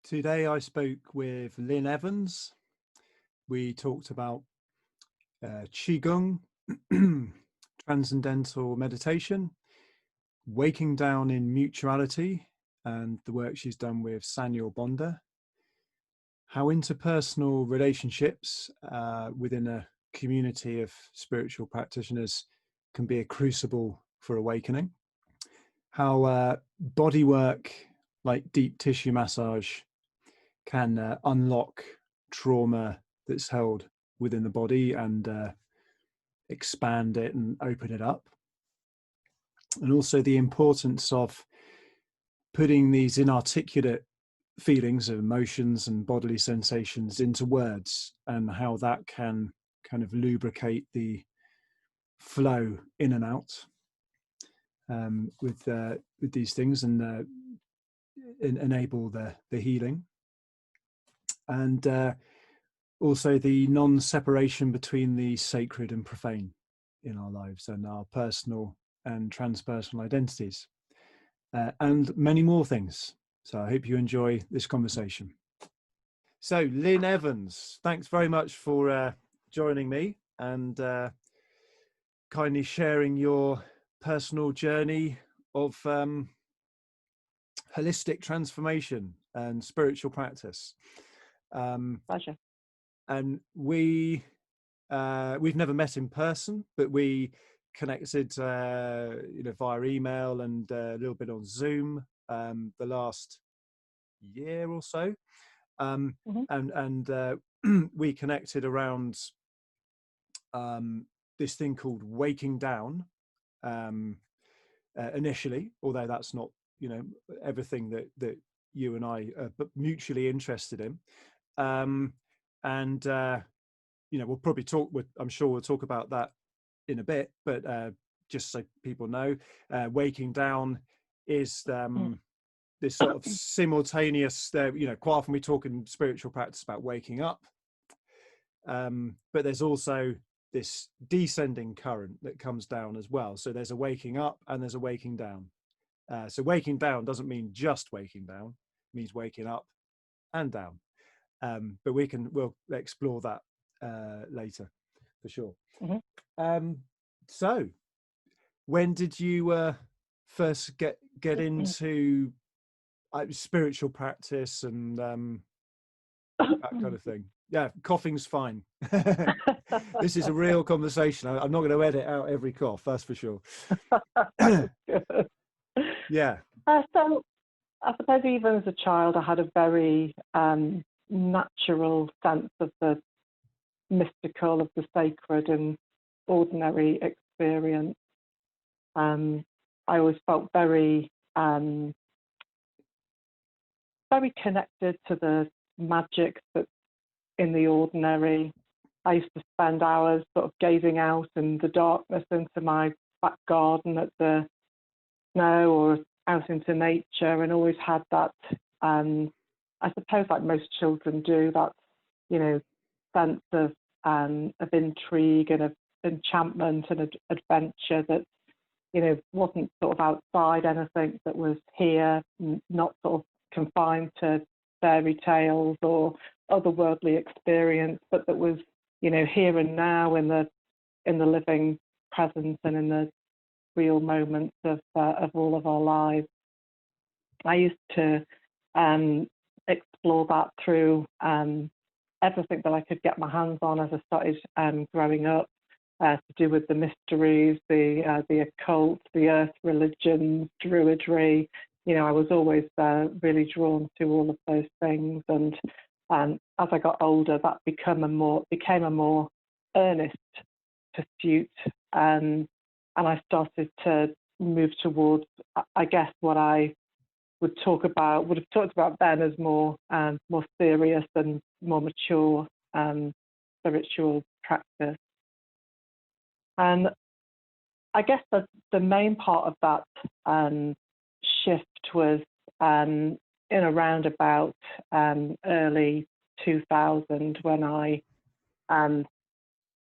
Today I spoke with Lynn Evans. We talked about Qigong, Transcendental Meditation, waking down in Mutuality, and the work she's done with Saniel and Bonder, how interpersonal relationships within a community of spiritual practitioners can be a crucible for awakening, how body work like deep tissue massage can unlock trauma that's held within the body and expand it and open it up. And also the importance of putting these inarticulate feelings of emotions and bodily sensations into words, and how that can kind of lubricate the flow in and out with these things, and enable the healing. And also the non-separation between the sacred and profane in our lives, and our personal and transpersonal identities, and many more things. So I hope you enjoy this conversation. So Lynn Evans, thanks very much for joining me and kindly sharing your personal journey of holistic transformation and spiritual practice. Pleasure. And we've never met in person, but we connected via email and a little bit on Zoom the last year or so, and we connected around this thing called waking down initially, although that's not everything that you and I are mutually interested in. We'll probably talk I'm sure we'll talk about that in a bit, but just so people know, waking down is this sort of simultaneous, quite often we talk in spiritual practice about waking up, but there's also this descending current that comes down as well. So there's a waking up and there's a waking down. So waking down doesn't mean just waking down, it means waking up and down. But we'll explore that later for sure. So when did you first get into spiritual practice and that kind of thing? Yeah, coughing's fine. This is a real conversation. I'm not going to edit out every cough, that's for sure. Yeah. So I suppose even as a child, I had a very natural sense of the mystical, of the sacred and ordinary experience. I always felt very connected to the magic that's in the ordinary. I used to spend hours sort of gazing out in the darkness into my back garden at the snow or out into nature, and always had that, I suppose like most children do, that, sense of intrigue and of enchantment and adventure that, wasn't sort of outside anything, that was here, not sort of confined to fairy tales or otherworldly experience, but that was, here and now in the living present and in the real moments of all of our lives. I used to explore that through everything that I could get my hands on as I started growing up, to do with the mysteries, the occult, the earth religions, druidry. I was always really drawn to all of those things, and as I got older, that became a more earnest pursuit, and I started to move towards, I guess, what I would have talked about then as more serious and more mature spiritual practice. And I guess the main part of that shift was in around about early 2000, when I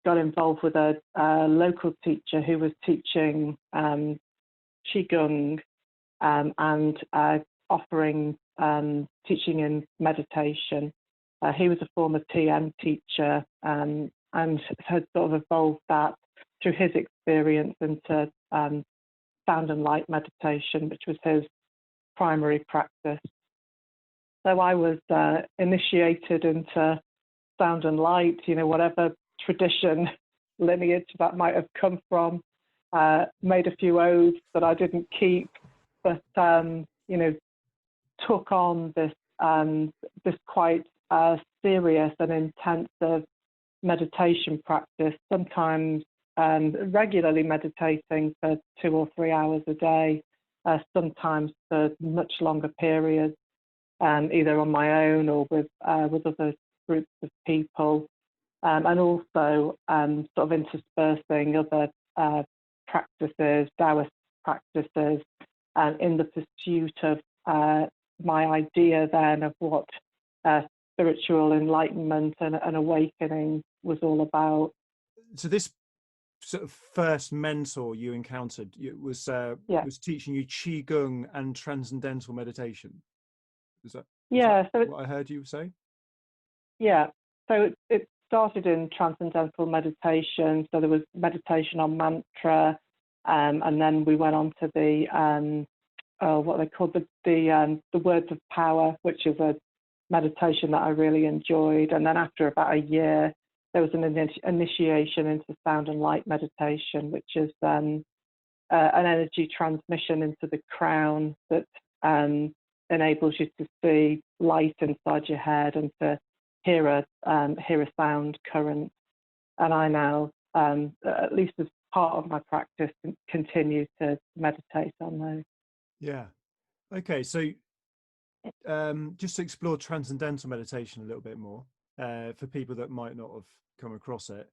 got involved with a local teacher who was teaching Qigong and offering teaching in meditation. He was a former TM teacher and had sort of evolved that through his experience into sound and light meditation, which was his primary practice. So I was initiated into sound and light, whatever tradition, lineage that might have come from. Made a few oaths that I didn't keep, but took on this quite serious and intensive meditation practice, sometimes regularly meditating for 2 or 3 hours a day, sometimes for much longer periods, either on my own or with other groups of people, and also sort of interspersing other practices, Taoist practices, in the pursuit of my idea then of what spiritual enlightenment and awakening was all about. So this sort of first mentor you encountered was teaching you Qigong and Transcendental Meditation. Is that what I heard you say? Yeah. So it started in Transcendental Meditation. So there was meditation on mantra, and then we went on to the what they called the words of power, which is a meditation that I really enjoyed. And then after about a year, there was an initiation into sound and light meditation, which is an energy transmission into the crown that enables you to see light inside your head and to hear a sound current. And I now, at least as part of my practice, continue to meditate on those. Yeah. Okay. So just to explore transcendental meditation a little bit more for people that might not have come across it.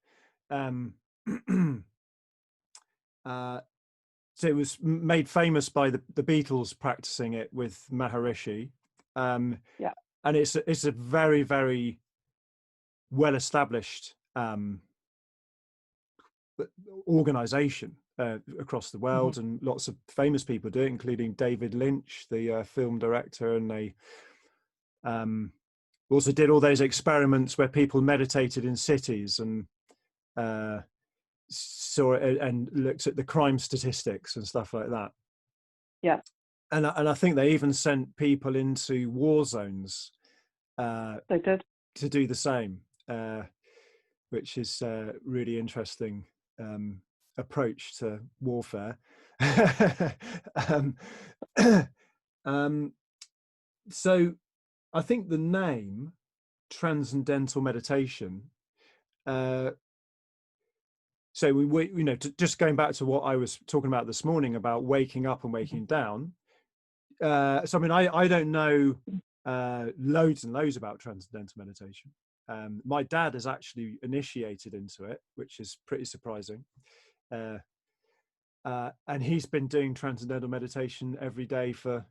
So it was made famous by the Beatles practicing it with Maharishi. And it's a very, very well established organization across the world, and lots of famous people do it, including David Lynch, the film director, and they also did all those experiments where people meditated in cities and saw it and looked at the crime statistics and stuff like that. Yeah. And I think they even sent people into war zones. They did. To do the same, which is a really interesting approach to warfare. So I think the name Transcendental Meditation, so we just going back to what I was talking about this morning about waking up and waking down. So I mean, I don't know loads and loads about Transcendental Meditation. My dad has actually initiated into it, which is pretty surprising. And he's been doing Transcendental Meditation every day for,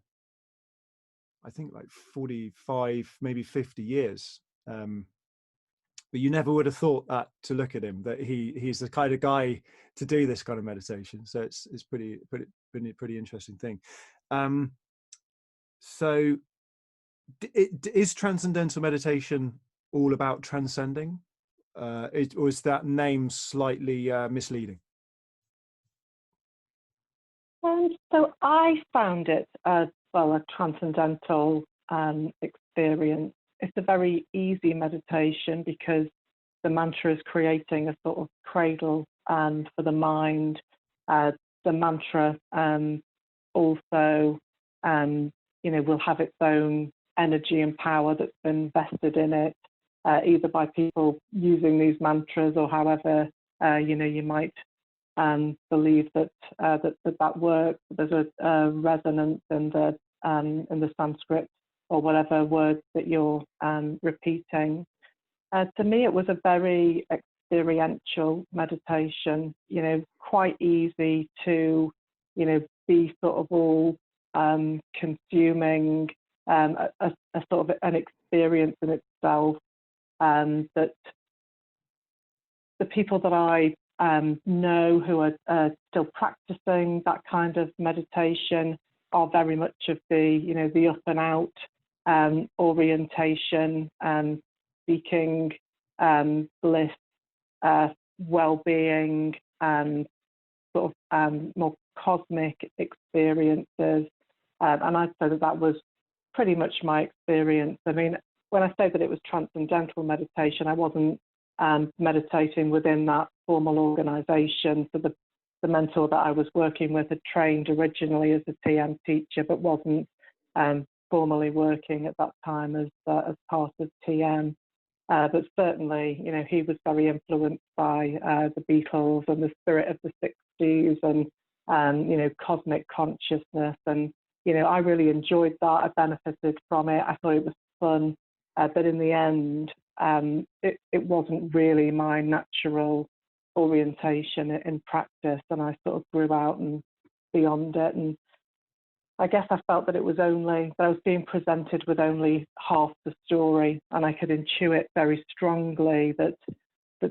I think, like 45, maybe 50 years. But you never would have thought that to look at him, that he's the kind of guy to do this kind of meditation. So it's been a pretty interesting thing. So is Transcendental Meditation all about transcending? Or is that name slightly misleading? So I found it a transcendental experience. It's a very easy meditation because the mantra is creating a sort of cradle for the mind. The mantra also, will have its own energy and power that's been vested in it, either by people using these mantras or however you might believe that works. There's a resonance in the Sanskrit or whatever words that you're repeating. To me, it was a very experiential meditation. Quite easy to be sort of all consuming, a sort of an experience in itself. That the people that I know who are still practicing that kind of meditation are very much of the up and out orientation, seeking bliss, well-being, sort of more cosmic experiences. And I'd say that that was pretty much my experience. I mean, when I say that it was transcendental meditation, I wasn't meditating within that formal organization. So the mentor that I was working with had trained originally as a TM teacher, but wasn't formally working at that time as part of TM. But certainly, you know, he was very influenced by the Beatles and the spirit of the 60s and, you know, cosmic consciousness. And, you know, I really enjoyed that. I benefited from it. I thought it was fun. But in the end, it wasn't really my natural orientation in practice. And I sort of grew out and beyond it. And I guess I felt that it was only, that I was being presented with only half the story, and I could intuit very strongly that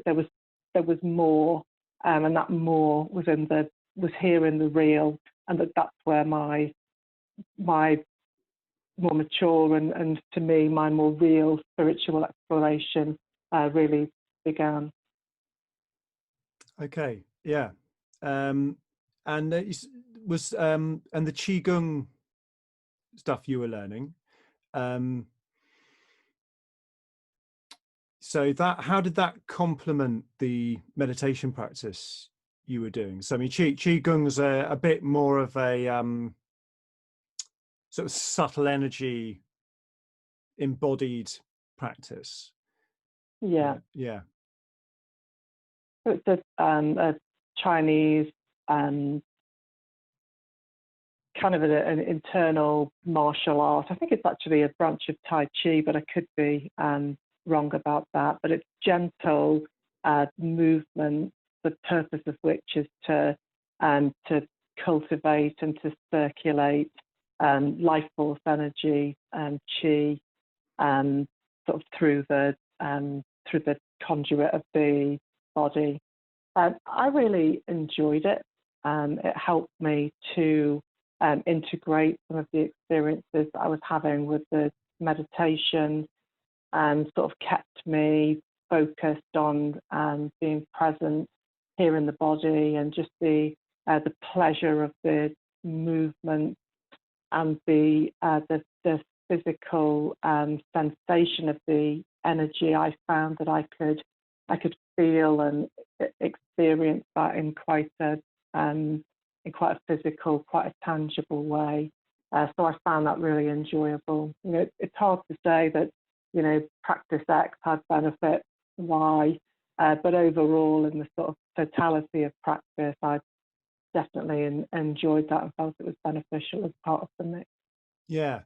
there was more, and that more was here in the real, and that's where my more mature and to me my more real spiritual exploration really began. Okay, yeah. And was and the Qigong stuff you were learning. So that, how did that complement the meditation practice you were doing? So I mean, Qigong's a bit more of a sort of subtle energy embodied practice. Yeah. Yeah. So it's a Chinese kind of an internal martial art. I think it's actually a branch of Tai Chi, but I could be wrong about that. But it's gentle movement, the purpose of which is to cultivate and to circulate life force energy and chi sort of through the conduit of the body. I really enjoyed it. It helped me to integrate some of the experiences that I was having with the meditation, and sort of kept me focused on being present here in the body, and just the pleasure of the movement and the physical sensation of the energy. I found that I could feel and experience that in quite a physical, quite a tangible way. So I found that really enjoyable. You know, it's hard to say that, you know, practice X had benefit Y, but overall, in the sort of totality of practice, I definitely enjoyed that and felt it was beneficial as part of the mix. Yeah.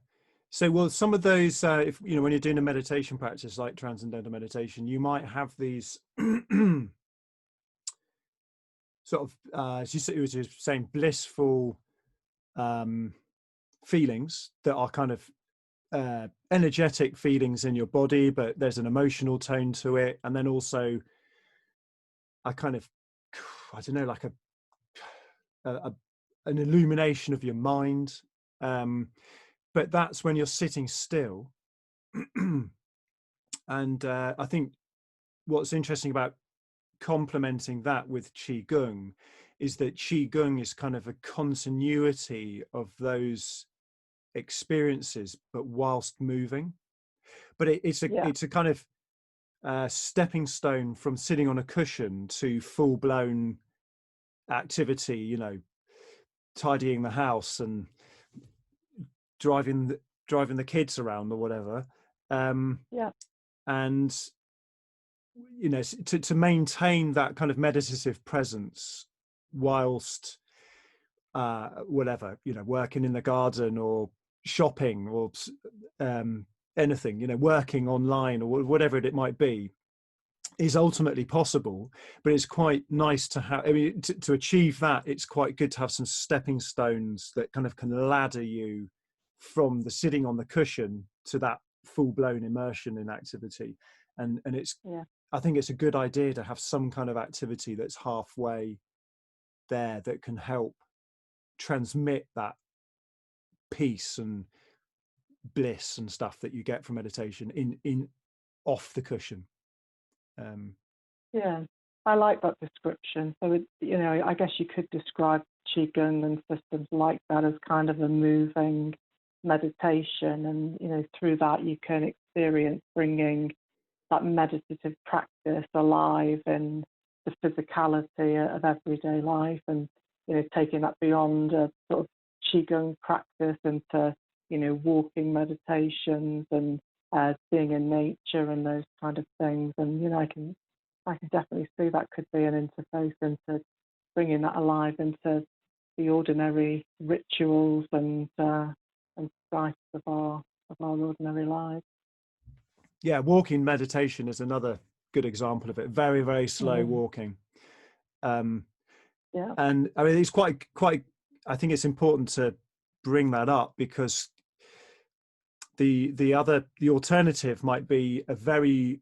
So, well, some of those, if you know, when you're doing a meditation practice like transcendental meditation, you might have these sort of, as you were just saying, blissful feelings that are kind of energetic feelings in your body, but there's an emotional tone to it, and then also a kind of, I don't know, like an illumination of your mind. But that's when you're sitting still. And I think what's interesting about complementing that with Qigong is that Qigong is kind of a continuity of those experiences, but whilst moving. But it's a kind of stepping stone from sitting on a cushion to full blown activity. You know, tidying the house and driving the kids around or whatever. And you know, to maintain that kind of meditative presence whilst whatever, you know, working in the garden or shopping or anything, you know, working online or whatever it might be, is ultimately possible. But it's quite nice to have, I mean, to achieve that, it's quite good to have some stepping stones that kind of can ladder you from the sitting on the cushion to that full-blown immersion in activity. And it's, I think it's a good idea to have some kind of activity that's halfway there that can help transmit that peace and bliss and stuff that you get from meditation in off the cushion. Yeah, I like that description. So, I guess you could describe Qigong and systems like that as kind of a moving meditation. And, through that you can experience bringing that meditative practice alive in the physicality of everyday life, and, taking that beyond a sort of Qigong practice into, walking meditations and being in nature and those kind of things. And, I can definitely see that could be an interface into bringing that alive into the ordinary rituals and strife of our ordinary lives. Yeah, walking meditation is another good example of it. Very, very slow walking. Yeah. And I mean, it's quite. I think it's important to bring that up, because the alternative might be a very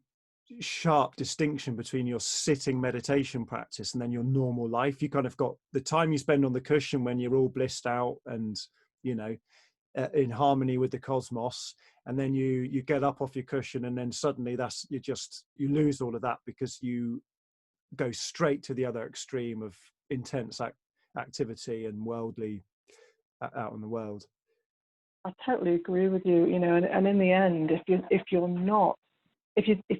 sharp distinction between your sitting meditation practice and then your normal life. You kind of got the time you spend on the cushion when you're all blissed out and, in harmony with the cosmos, and then you get up off your cushion, and then suddenly you lose all of that, because you go straight to the other extreme of intense activity and worldly out in the world. I totally agree with you. And in the end, if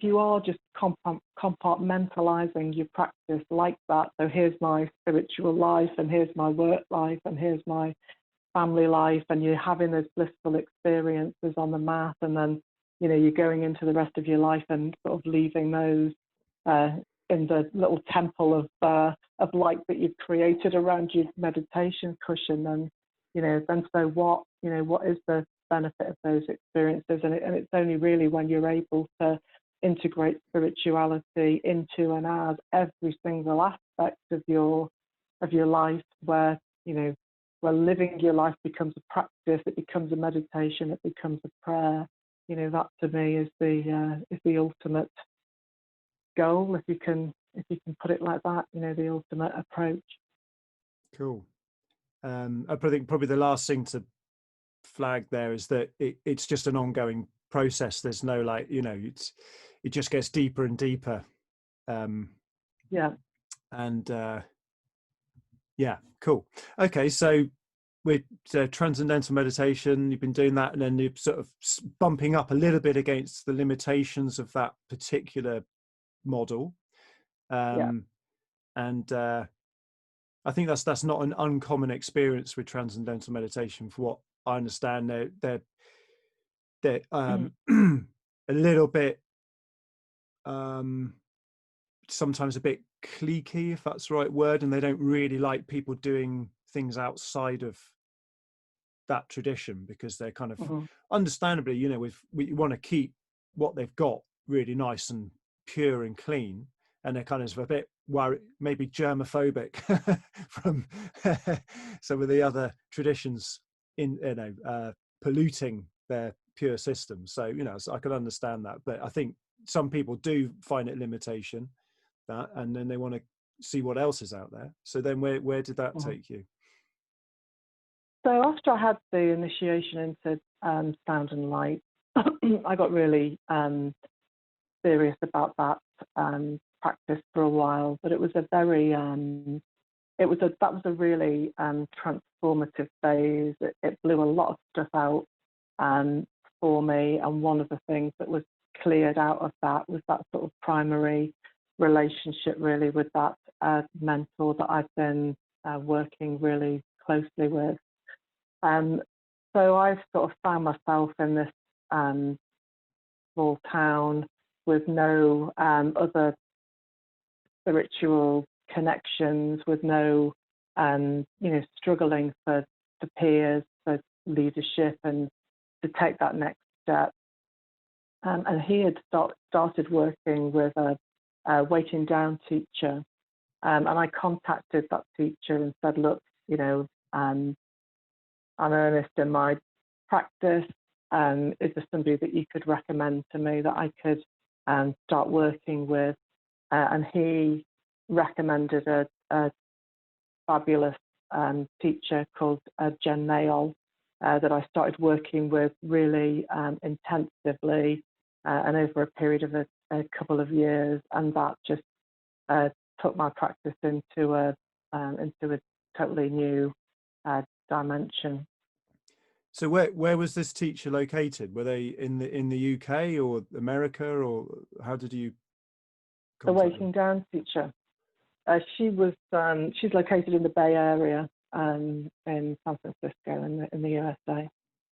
you are just compartmentalizing your practice like that, so here's my spiritual life, and here's my work life, and here's my family life, and you're having those blissful experiences on the mat, and then you're going into the rest of your life and sort of leaving those in the little temple of light that you've created around your meditation cushion. And then so what is the benefit of those experiences? And it's only really when you're able to integrate spirituality into and as every single aspect of your life, where where living your life becomes a practice, it becomes a meditation, it becomes a prayer. That to me is the ultimate goal, if you can put it like that. The ultimate approach. Cool. I think probably the last thing to flag there is that it's just an ongoing process. There's no it just gets deeper and deeper. Yeah. And yeah, cool. Okay, so with transcendental meditation, you've been doing that, and then you're sort of bumping up a little bit against the limitations of that particular model. And I think that's not an uncommon experience with transcendental meditation. For what I understand, they're a little bit, sometimes a bit cliquey, if that's the right word, and they don't really like people doing things outside of that tradition, because they're kind of understandably, we want to keep what they've got really nice and pure and clean, and they're kind of a bit worried, maybe germophobic from some of the other traditions polluting their pure system. So so I can understand that, but I think some people do find it limitation, that, and then they want to see what else is out there. So then where did that take you? So after I had the initiation into sound and light, I got really serious about that practice for a while. But it was a very that was a really transformative phase. It blew a lot of stuff out for me, and one of the things that was cleared out of that was that sort of primary relationship, really, with that mentor that I've been working really closely with. So I've sort of found myself in this small town with no other spiritual connections, with no, struggling for peers, for leadership, and to take that next step. And he had started working with a waiting down teacher, and I contacted that teacher and said, look, I'm earnest in my practice. Is there somebody that you could recommend to me that I could start working with? And he recommended a fabulous teacher called Jen Mayall. that I started working with really intensively and over a period of a couple of years, and that just took my practice into a totally new dimension. So where was this teacher located? Were they in the UK or America, or how did you The contact Waking them? Down teacher. She's located in the Bay Area in San Francisco in the USA.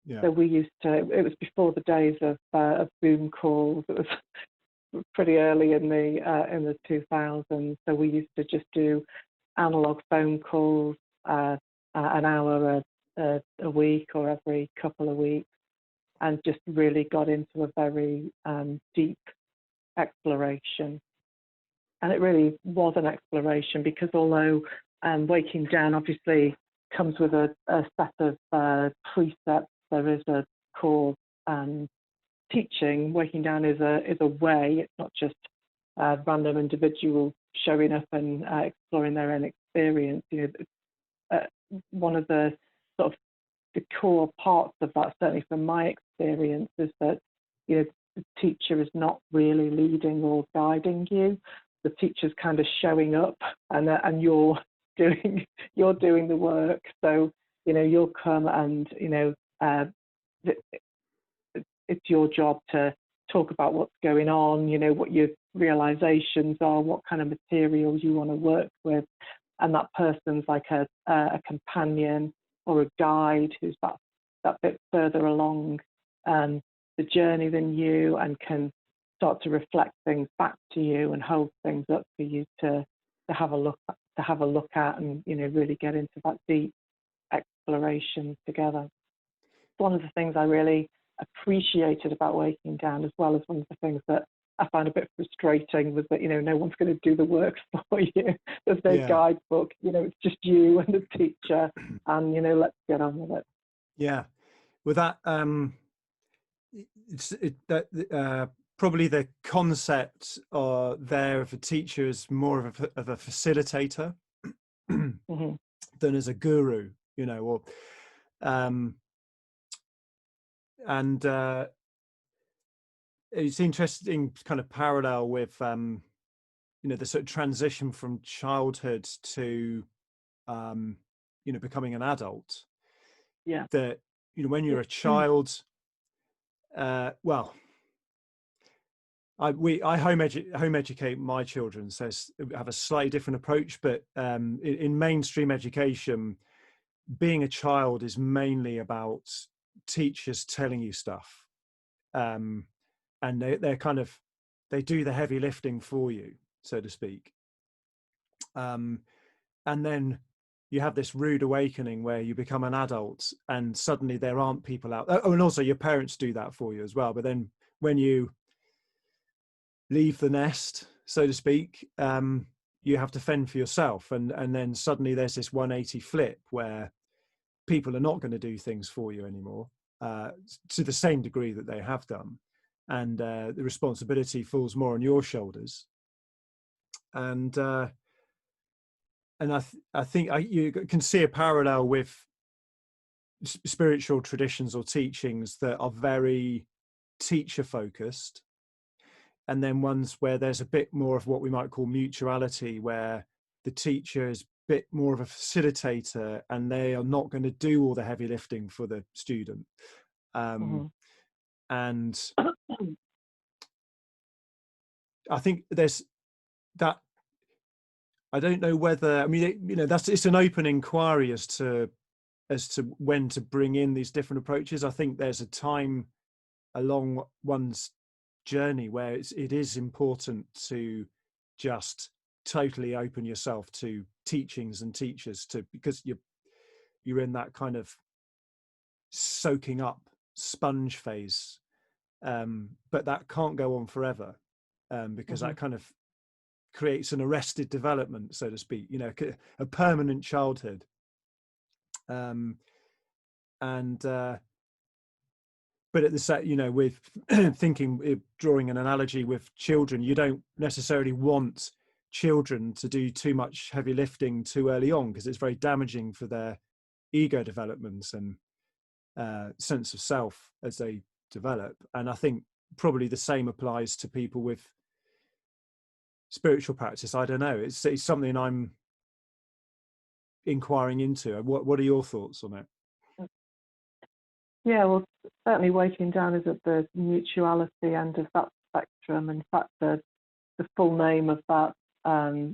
Yeah. So we used to. It was before the days of Zoom calls. It was pretty early in the 2000s. So we used to just do analog phone calls, an hour a week or every couple of weeks, and just really got into a very deep exploration. And it really was an exploration, because although Waking Down obviously comes with a set of precepts, there is a core teaching. Waking Down is a way. It's not just random individuals showing up and exploring their own experience. One of the sort of the core parts of that, certainly from my experience, is that the teacher is not really leading or guiding you. The teacher's kind of showing up, and you're doing the work. So you'll come, and it's your job to talk about what's going on. What your realizations are, what kind of materials you want to work with, and that person's like a companion or a guide who's that bit further along the journey than you, and can start to reflect things back to you and hold things up for you to have a look at, and really get into that deep exploration together. One of the things I really appreciated about Waking Down, as well as one of the things that I found a bit frustrating, was that no one's going to do the work for you. There's no guidebook. It's just you and the teacher, and let's get on with it. Yeah, with that, probably the concept there of a teacher is more of a facilitator Mm-hmm. than as a guru, or and it's interesting kind of parallel with the sort of transition from childhood to becoming an adult. Yeah. That when you're a child, well, I home educate my children, so have a slightly different approach. But in mainstream education, being a child is mainly about teachers telling you stuff, and they're kind of, they do the heavy lifting for you, so to speak. And then you have this rude awakening where you become an adult, and suddenly there aren't people out. Oh, and also your parents do that for you as well. But then when you leave the nest, so to speak, you have to fend for yourself, and then suddenly there's this 180 flip where people are not going to do things for you anymore, to the same degree that they have done, and the responsibility falls more on your shoulders. And I think you can see a parallel with spiritual traditions or teachings that are very teacher focused, and then ones where there's a bit more of what we might call mutuality, where the teacher is a bit more of a facilitator, and they are not going to do all the heavy lifting for the student. And I think there's that. I don't know whether, I mean, it's an open inquiry as to when to bring in these different approaches. I think there's a time along one's journey where it is important to just totally open yourself to teachings and teachers, because you're in that kind of soaking up sponge phase, but that can't go on forever, because that kind of creates an arrested development, so to speak, a permanent childhood. But at the same, with thinking, drawing an analogy with children, you don't necessarily want children to do too much heavy lifting too early on, because it's very damaging for their ego developments. And sense of self as they develop. And I think probably the same applies to people with spiritual practice. I don't know. It's something I'm inquiring into. What are your thoughts on it? Yeah, well, certainly Waking Down is at the mutuality end of that spectrum. In fact, the full name of that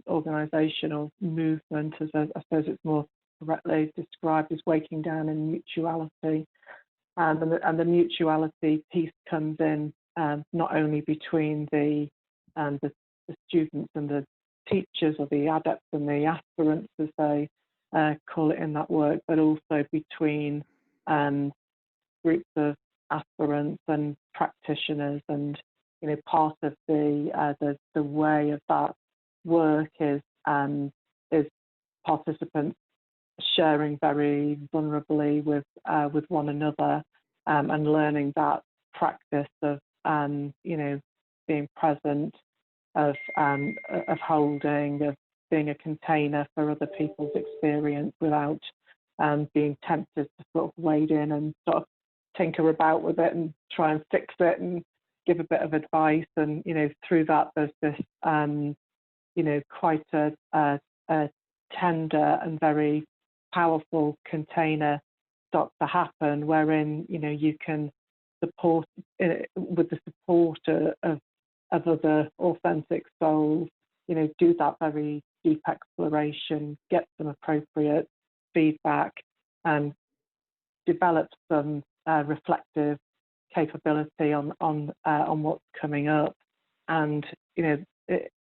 organisation or movement, as I suppose it's more correctly described, is Waking Down in Mutuality. And the mutuality piece comes in not only between the students and the teachers, or the adepts and the aspirants, as they call it in that work, but also between groups of aspirants and practitioners. And part of the way of that work is participants sharing very vulnerably with one another, and learning that practice of being present, of holding, of being a container for other people's experience without being tempted to sort of wade in and sort of tinker about with it and try and fix it and give a bit of advice. And through that there's this quite a tender and very powerful container starts to happen, wherein you can support with the support of other authentic souls, do that very deep exploration, get some appropriate feedback, and develop some reflective capability on what's coming up, and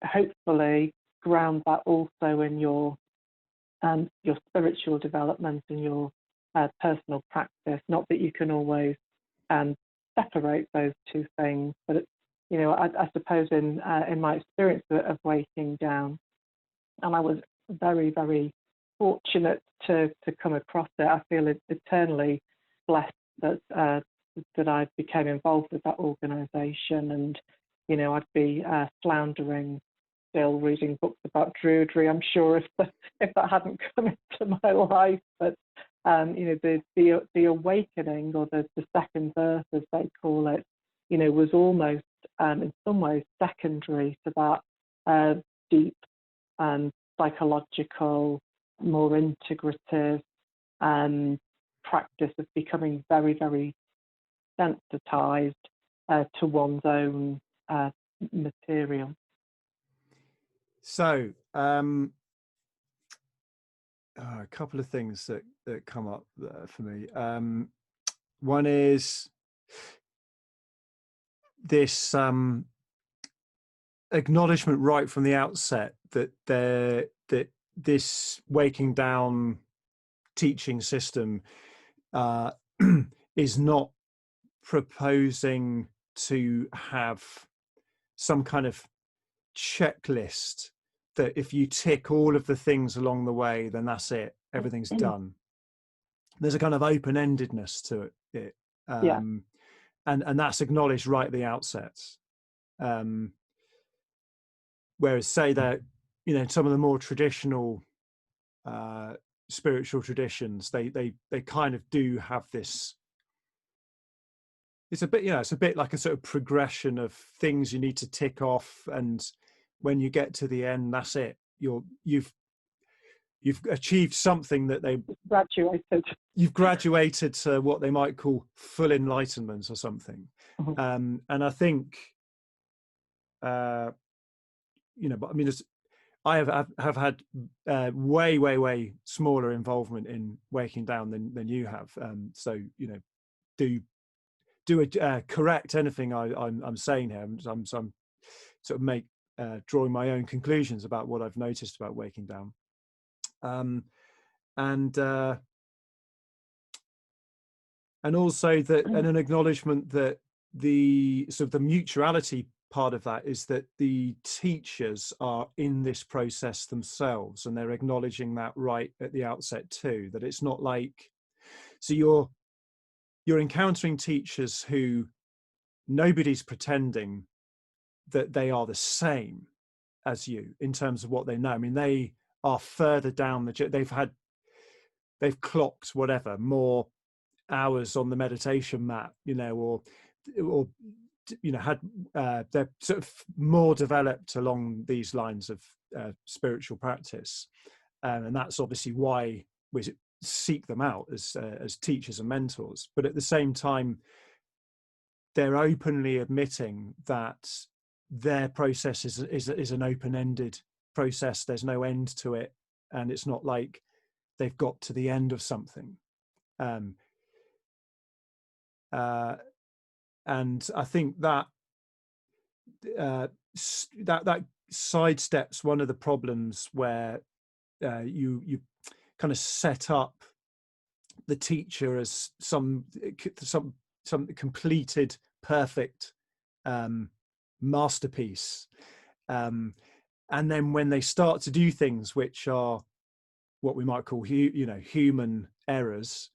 hopefully ground that also in your spiritual development and your personal practice. Not that you can always separate those two things, but I suppose in my experience of Waking Down, and I was very, very fortunate to come across it. I feel eternally blessed that I became involved with that organisation, and I'd be floundering still reading books about Druidry, I'm sure, if that hadn't come into my life. But the awakening, or the second birth, as they call it, was almost in some ways secondary to that deep and psychological, more integrative practice of becoming very, very sensitized to one's own material. So a couple of things that come up there for me. One is this acknowledgement right from the outset that this Waking Down teaching system is not proposing to have some kind of checklist that if you tick all of the things along the way, then that's it, everything's done. There's a kind of open-endedness to it, and that's acknowledged right at the outset. Whereas, say that some of the more traditional spiritual traditions, they kind of do have this. It's a bit like a sort of progression of things you need to tick off, and when you get to the end, that's it. You've achieved something that you've graduated to what they might call full enlightenment or something. Mm-hmm. And I think but I mean, I have had way smaller involvement in Waking Down than you have. So do correct anything I'm saying here. I'm sort of drawing my own conclusions about what I've noticed about Waking Down, and also that, and an acknowledgement that the sort of the mutuality part of that is that the teachers are in this process themselves, and they're acknowledging that right at the outset too, that it's not like, so you're encountering teachers who nobody's pretending that they are the same as you in terms of what they know. I mean, they are further down they've clocked whatever more hours on the meditation mat, or had they're sort of more developed along these lines of spiritual practice, and that's obviously why we seek them out as teachers and mentors. But at the same time, they're openly admitting that their process is an open-ended process. There's no end to it, and it's not like they've got to the end of something. And I think that that sidesteps one of the problems where you kind of set up the teacher as some completed, perfect masterpiece, and then when they start to do things which are what we might call human errors,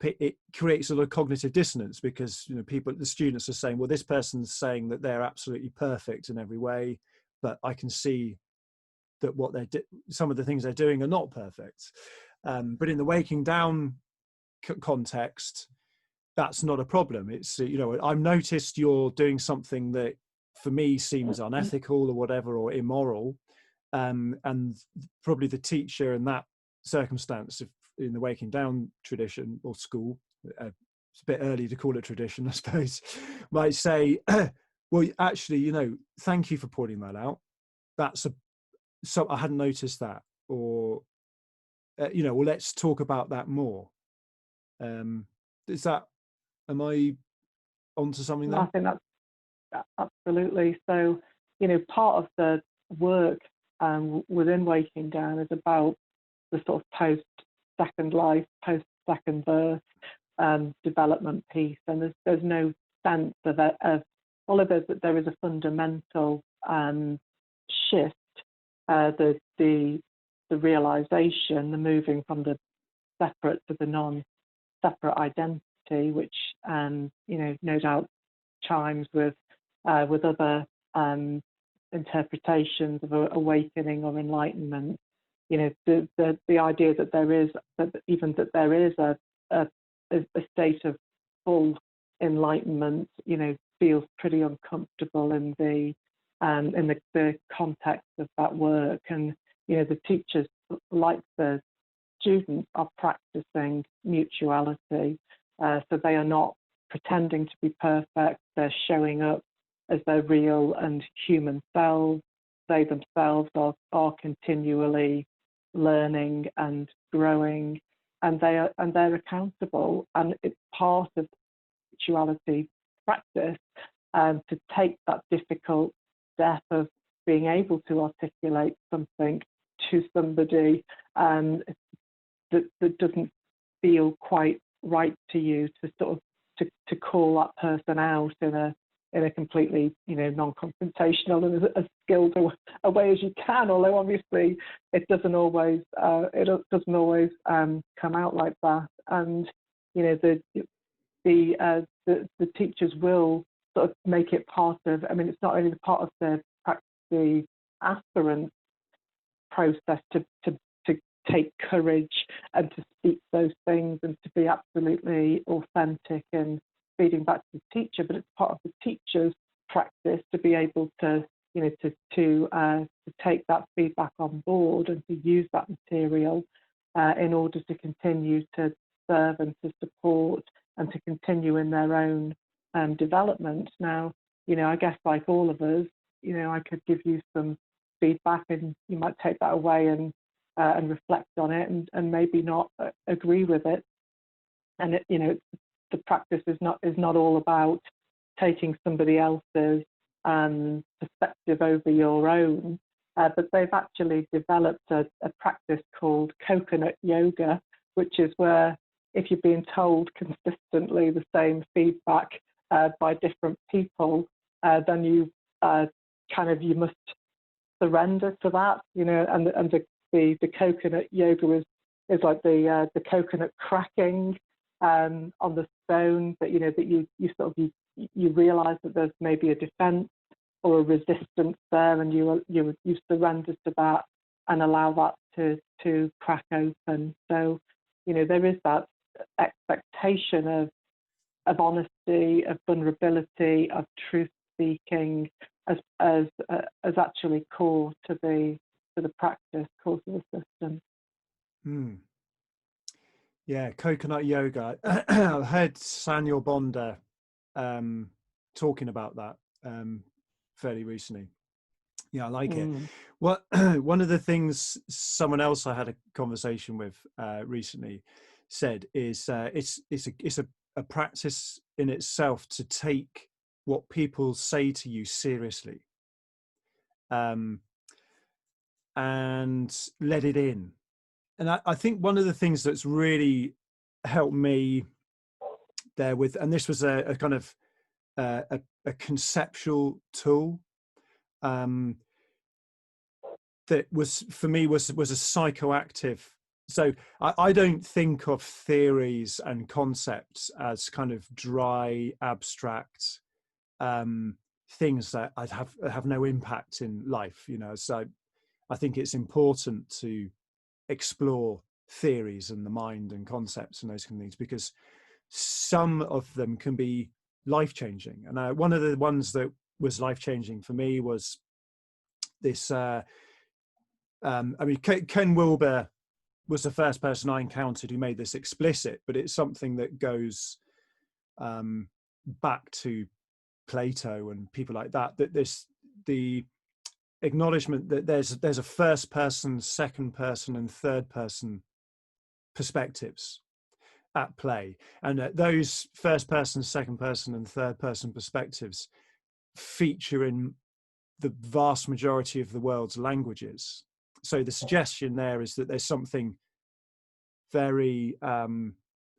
it creates a lot of cognitive dissonance, because the students are saying, well, this person's saying that they're absolutely perfect in every way, but I can see that some of the things they're doing are not perfect. But in the waking down context, that's not a problem. It's I've noticed you're doing something that for me seems unethical or whatever, or immoral, and probably the teacher in that circumstance, in the waking down tradition or school, it's a bit early to call it tradition, I suppose, might say, well, actually, thank you for pointing that out. So I hadn't noticed that, or well, let's talk about that more. Am I onto something there? I think that's absolutely. So, part of the work within Waking Down is about the sort of post-second life, post-second birth development piece. And there's no sense of all of it, that there is a fundamental shift, the realization, the moving from the separate to the non-separate identity, which no doubt chimes with other interpretations of awakening or enlightenment. The idea that there is a state of full enlightenment, feels pretty uncomfortable in the context of that work. And the teachers, like the students, are practicing mutuality, so they are not pretending to be perfect. They're showing up as their real and human selves. They themselves are continually learning and growing, and they're accountable. And it's part of mutuality practice to take that difficult step of being able to articulate something to somebody that doesn't feel quite right to you, to sort of to call that person out in a completely non-confrontational and as skilled a way as you can. Although obviously it doesn't always come out like that. And the teachers will sort of make it part of. I mean, it's not only part of the aspirant process to take courage and to speak those things and to be absolutely authentic and feeding back to the teacher, but it's part of the teacher's practice to be able to take that feedback on board and to use that material in order to continue to serve and to support and to continue in their own development. Now, I guess like all of us, I could give you some feedback and you might take that away and reflect on it and maybe not agree with it. And the practice is not all about taking somebody else's perspective over your own, but they've actually developed a practice called coconut yoga, which is where if you're being told consistently the same feedback by different people, then you must surrender to that, and the coconut yoga is like the coconut cracking on the stone, that you realize that there's maybe a defense or a resistance there, and you surrender to that and allow that to crack open. So there is that expectation of honesty, of vulnerability, of truth speaking, as actually core to the practice, core to the system. Yeah, coconut yoga. I heard Saniel Bonder talking about that fairly recently. Yeah, I like it. What one of the things someone else I had a conversation with recently said is it's a practice in itself to take what people say to you seriously, and let it in. And I think one of the things that's really helped me there with, and this was a kind of a conceptual tool that was for me was a psychoactive. So I don't think of theories and concepts as kind of dry, abstract things that I'd have no impact in life, you know. So I think it's important to explore theories and the mind and concepts and those kind of things, because some of them can be life-changing. And one of the ones that was life-changing for me was this I mean, Ken Wilber was the first person I encountered who made this explicit, but it's something that goes back to Plato and people like that, that the acknowledgement that there's a first person, second person and third person perspectives at play, and that those first person, second person and third person perspectives feature in the vast majority of the world's languages. So the suggestion there is that there's something very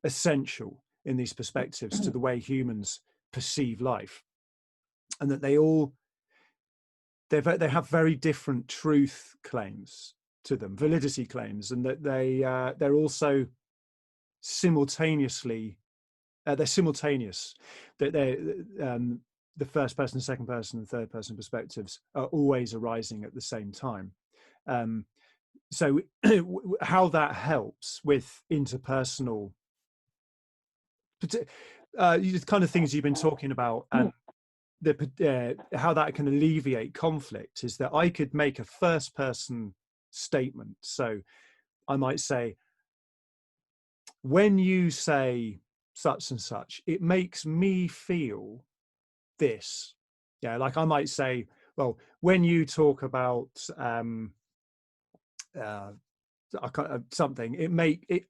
essential in these perspectives to the way humans perceive life, and that they have very different truth claims to them, validity claims, and that they're also simultaneously they're simultaneous, that the first person, second person and third person perspectives are always arising at the same time. So how that helps with interpersonal the kind of things you've been talking about, and how that can alleviate conflict, is that I could make a first person statement. So I might say, when you say such and such, it makes me feel this. Yeah, like I might say, well, when you talk about something,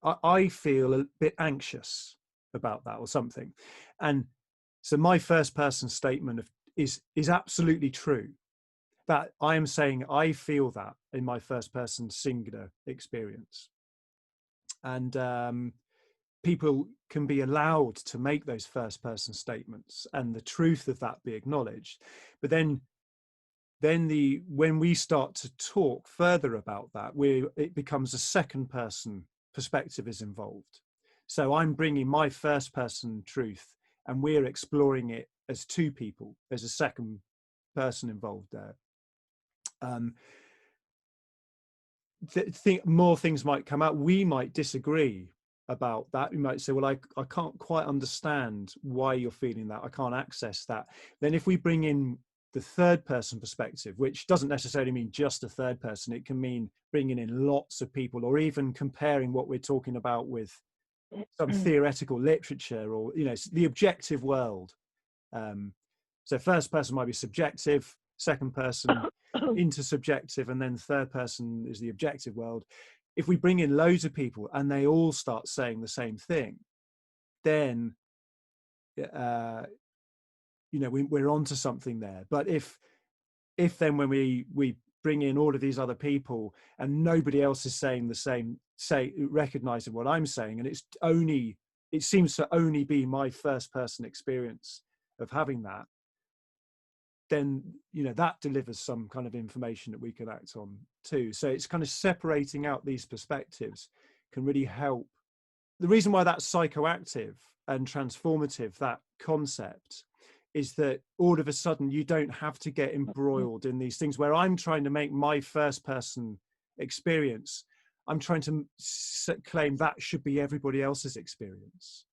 I feel a bit anxious about that or something. And so my first person statement is absolutely true, that I am saying I feel that in my first person singular experience. And people can be allowed to make those first person statements and the truth of that be acknowledged. But then when we start to talk further about that, it becomes a second person perspective is involved. So I'm bringing my first person truth and we're exploring it as two people. There's a second person involved there. Think more things might come out. We might disagree about that. We might say, well, I can't quite understand why you're feeling that. I can't access that. Then if we bring in the third person perspective, which doesn't necessarily mean just a third person, it can mean bringing in lots of people, or even comparing what we're talking about with some theoretical literature, or, you know, the objective world. So first person might be subjective, second person intersubjective, and then third person is the objective world. If we bring in loads of people and they all start saying the same thing, then you know, we're onto something there. But if then when we bring in all of these other people and nobody else is saying the same, recognizing what I'm saying, and it seems to only be my first person experience of having that, then, you know, that delivers some kind of information that we can act on too. So it's kind of separating out these perspectives can really help. The reason why that's psychoactive and transformative, that concept, is that all of a sudden you don't have to get embroiled in these things where I'm trying to make my first person experience. I'm trying to claim that should be everybody else's experience.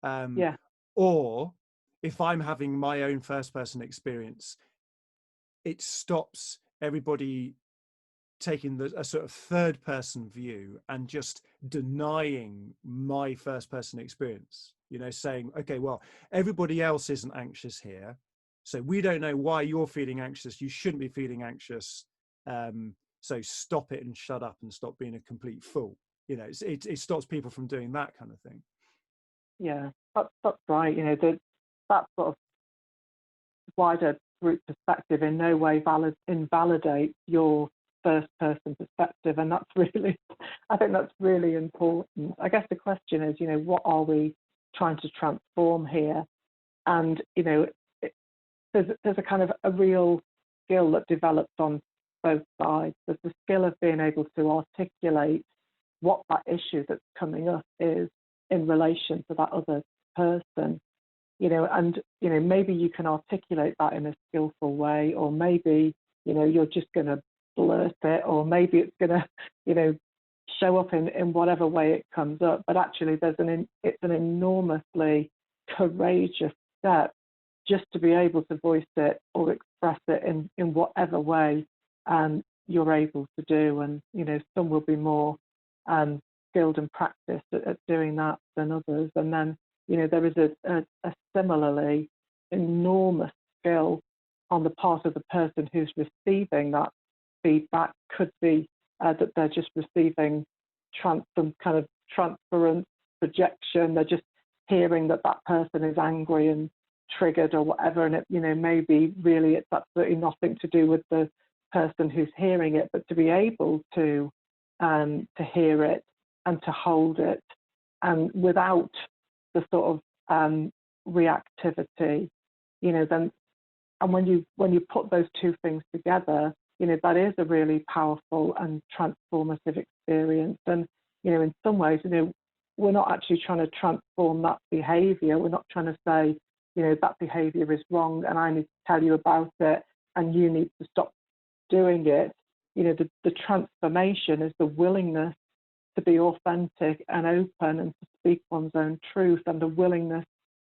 Yeah. Or if I'm having my own first person experience, it stops everybody taking a sort of third person view and just denying my first person experience, you know, saying, okay, well, everybody else isn't anxious here, so we don't know why you're feeling anxious. You shouldn't be feeling anxious. So stop it and shut up and stop being a complete fool. You know, it stops people from doing that kind of thing. Yeah, that's right. You know, that sort of wider group perspective in no way invalidates your first person perspective, and that's really, I think that's really important. I guess the question is, you know, what are we trying to transform here? And you know, there's a kind of a real skill that develops on both sides. There's the skill of being able to articulate what that issue that's coming up is in relation to that other person, you know, and, you know, maybe you can articulate that in a skillful way, or maybe, you know, you're just going to blurt it, or maybe it's going to, you know, show up in whatever way it comes up. But actually it's an enormously courageous step just to be able to voice it or express it in whatever way you're able to do. And, you know, some will be more skilled and practiced at doing that than others. And then, you know, there is a similarly enormous skill on the part of the person who's receiving that feedback. Could be that they're just receiving some kind of transference, projection. They're just hearing that person is angry and triggered or whatever, and it, you know, maybe really it's absolutely nothing to do with the person who's hearing it, but to be able to hear it and to hold it, and without the sort of reactivity, you know, then, and when you put those two things together, you know, that is a really powerful and transformative experience. And, you know, in some ways, you know, we're not actually trying to transform that behavior. We're not trying to say, you know, that behavior is wrong and I need to tell you about it and you need to stop doing it. You know, the transformation is the willingness to be authentic and open and to speak one's own truth, and the willingness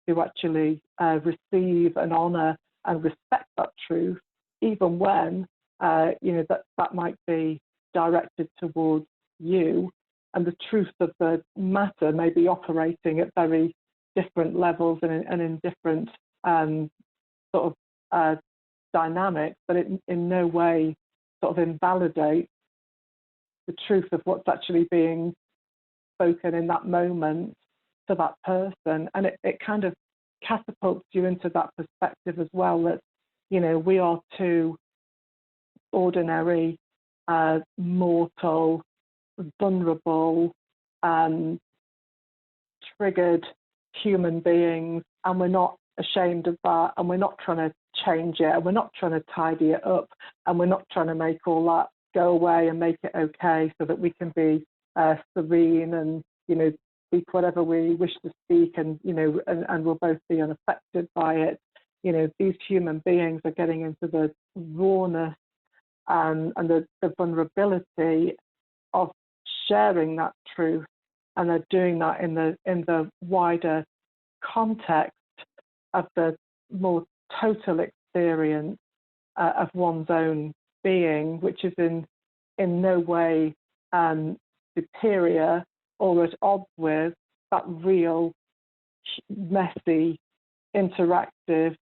to actually receive and honor and respect that truth, even when, you know, that might be directed towards you, and the truth of the matter may be operating at very different levels and in different sort of dynamics, but it in no way sort of invalidates the truth of what's actually being spoken in that moment to that person. And it kind of catapults you into that perspective as well, that, you know, we are two ordinary, mortal, vulnerable, triggered human beings, and we're not ashamed of that, and we're not trying to change it, and we're not trying to tidy it up, and we're not trying to make all that go away and make it okay so that we can be serene and, you know, speak whatever we wish to speak, and, you know, and we'll both be unaffected by it. You know, these human beings are getting into the rawness and the vulnerability of sharing that truth, and they're doing that in the wider context of the more total experience of one's own being, which is in no way superior or at odds with that real, messy, interactive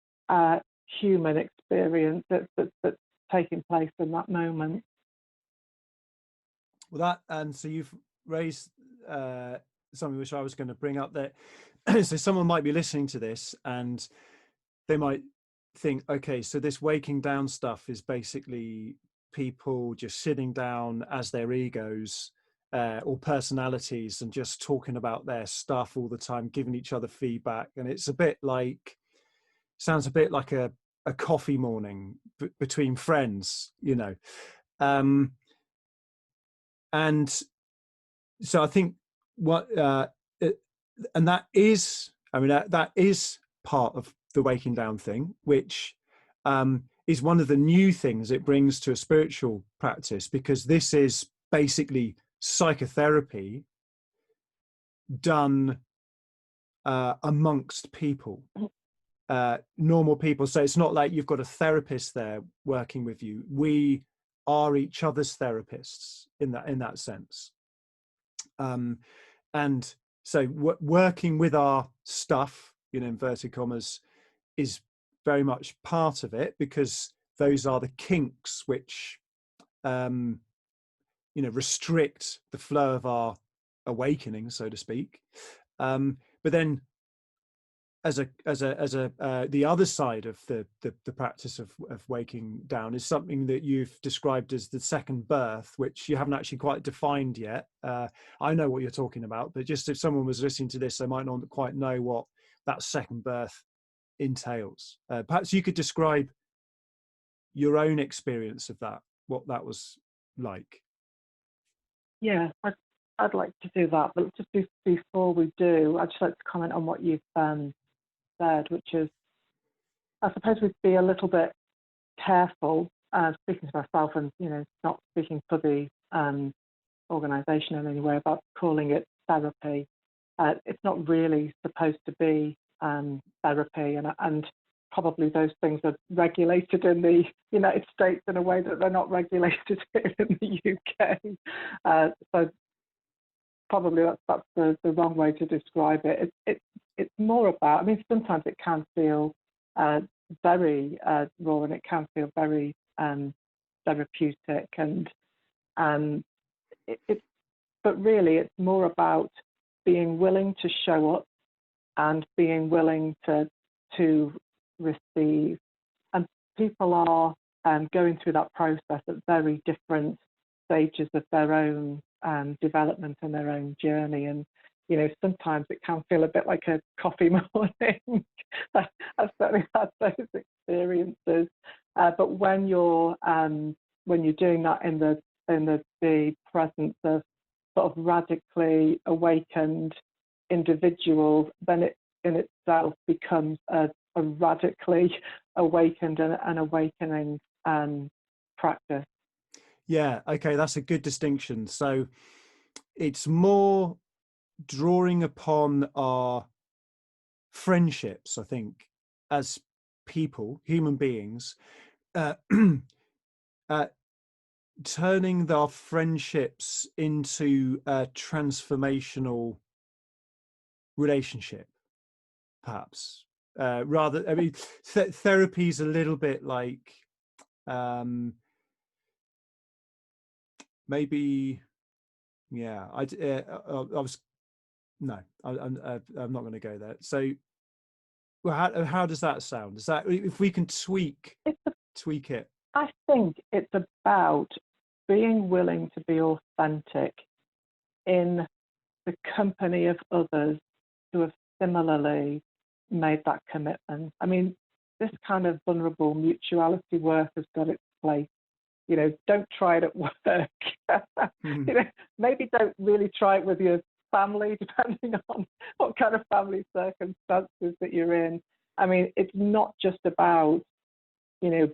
human experience that's taking place in that moment. Well, that, and so you've raised something which I was going to bring up, that so someone might be listening to this and they might think, okay, so this waking down stuff is basically people just sitting down as their egos or personalities and just talking about their stuff all the time, giving each other feedback. And it's a bit like, sounds a bit like a coffee morning between friends, you know. And so I think and that is, I mean, that is part of the waking down thing, which is one of the new things it brings to a spiritual practice, because this is basically psychotherapy done amongst people, normal people. So it's not like you've got a therapist there working with you. We are each other's therapists in that sense. And so working with our stuff, you know, inverted commas, is very much part of it, because those are the kinks which you know, restrict the flow of our awakening, so to speak. But then the other side of the practice of waking down is something that you've described as the second birth, which you haven't actually quite defined yet. I know what you're talking about, but just if someone was listening to this, they might not quite know what that second birth entails. Perhaps you could describe your own experience of that, what that was like. Yeah, I'd like to do that, but just before we do, I'd just like to comment on what you've said, which is, I suppose we'd be a little bit careful, speaking to myself and, you know, not speaking for the organisation in any way, about calling it therapy. It's not really supposed to be therapy, and probably those things are regulated in the United States in a way that they're not regulated in the UK. So probably that's the wrong way to describe it. It's more about, I mean, sometimes it can feel very raw, and it can feel very therapeutic, and but really it's more about being willing to show up and being willing to receive. And people are going through that process at very different stages of their own development and their own journey. And, you know, sometimes it can feel a bit like a coffee morning. I've certainly had those experiences. But when you're doing that in the presence of sort of radically awakened individuals, then it in itself becomes a radically awakened and an awakening practice. Yeah, okay, that's a good distinction. So it's more drawing upon our friendships, I think, as people, human beings, turning our friendships into a transformational relationship, perhaps. Rather, I mean, therapy is a little bit like maybe, yeah. I was no, I'm not going to go there. So, well, how does that sound? Is that, if we can tweak it? I think it's about being willing to be authentic in the company of others who have similarly made that commitment. I mean, this kind of vulnerable mutuality work has got its place. You know, don't try it at work. You know, maybe don't really try it with your family, depending on what kind of family circumstances that you're in. I mean, it's not just about, you know,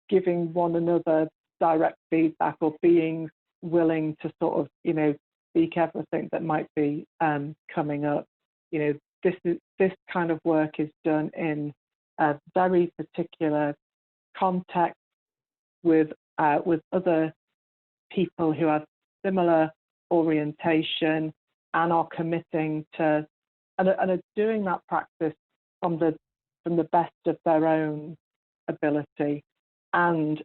giving one another direct feedback or being willing to sort of, you know, speak everything that might be coming up. You know, this kind of work is done in a very particular context with other people who have similar orientation and are committing to and are doing that practice from the best of their own ability, and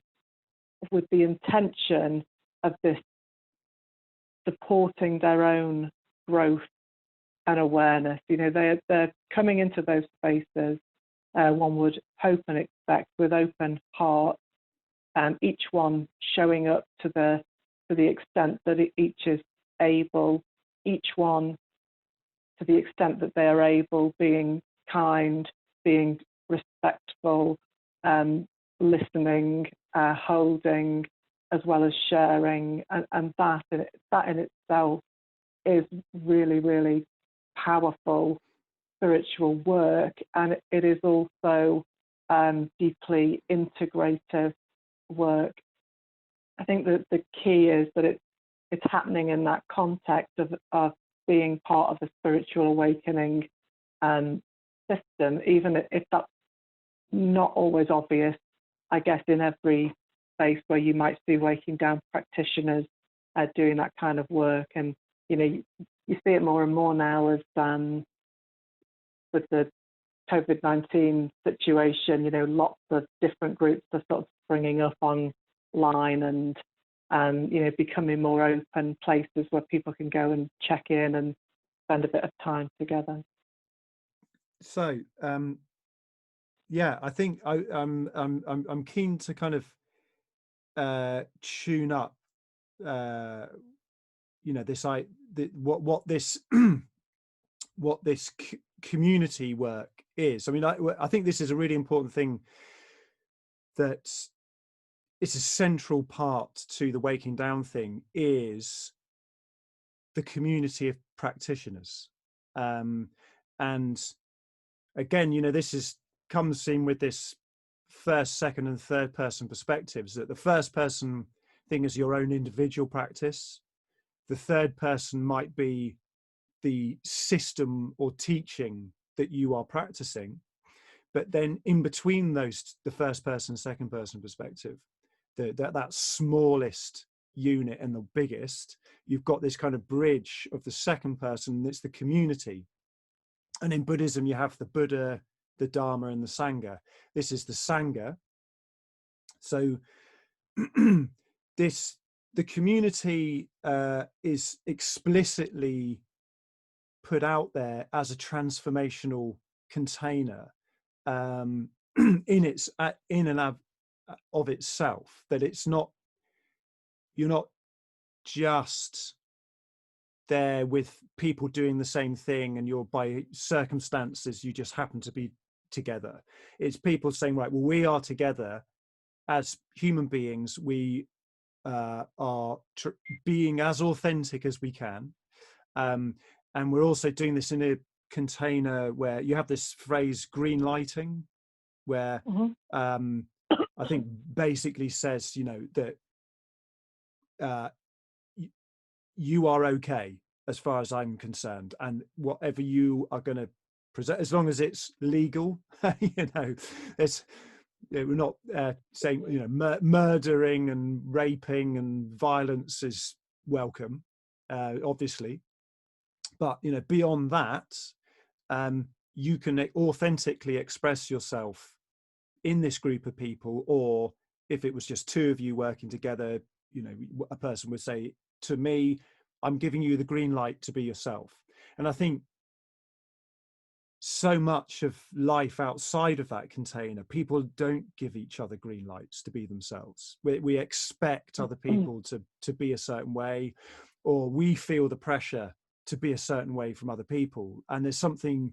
with the intention of this supporting their own growth and awareness. You know, they're coming into those spaces, one would hope and expect, with open hearts, each one showing up to the extent that each is able, each one to the extent that they are able, being kind, being respectful, listening, holding, as well as sharing, and that in itself is really, really powerful spiritual work, and it is also deeply integrative work. I think that the key is that it's it's happening in that context of being part of a spiritual awakening system, even if that's not always obvious, I guess, in every space where you might see waking down practitioners doing that kind of work. And, you know, you see it more and more now as with the COVID-19 situation, you know, lots of different groups are sort of springing up online and, you know, becoming more open places where people can go and check in and spend a bit of time together. So, yeah, I think I'm keen to kind of tune up, you know, what this what this community work is. I mean, I think this is a really important thing, that it's a central part to the waking down thing, is the community of practitioners. And again, you know, this comes in with this first, second, and third person perspectives, that the first person thing is your own individual practice. The third person might be the system or teaching that you are practicing. But then in between those, the first person, second person perspective, that smallest unit and the biggest, you've got this kind of bridge of the second person, that's the community. And in Buddhism, you have the Buddha, the Dharma, and the Sangha. This is the Sangha. So the community is explicitly put out there as a transformational container, in and of itself, that it's not, you're not just there with people doing the same thing and you're, by circumstances, you just happen to be together. It's people saying, right, well, we are together as human beings. We are being as authentic as we can, and we're also doing this in a container where you have this phrase green lighting, where I think basically says, you know, that you are okay as far as I'm concerned, and whatever you are going to present, as long as it's legal, you know, we're not saying, you know, murdering and raping and violence is welcome, obviously, but, you know, beyond that, you can authentically express yourself in this group of people. Or if it was just two of you working together, you know, a person would say to me, I'm giving you the green light to be yourself. And I think so much of life outside of that container, people don't give each other green lights to be themselves. We expect other people to be a certain way, or we feel the pressure to be a certain way from other people. And there's something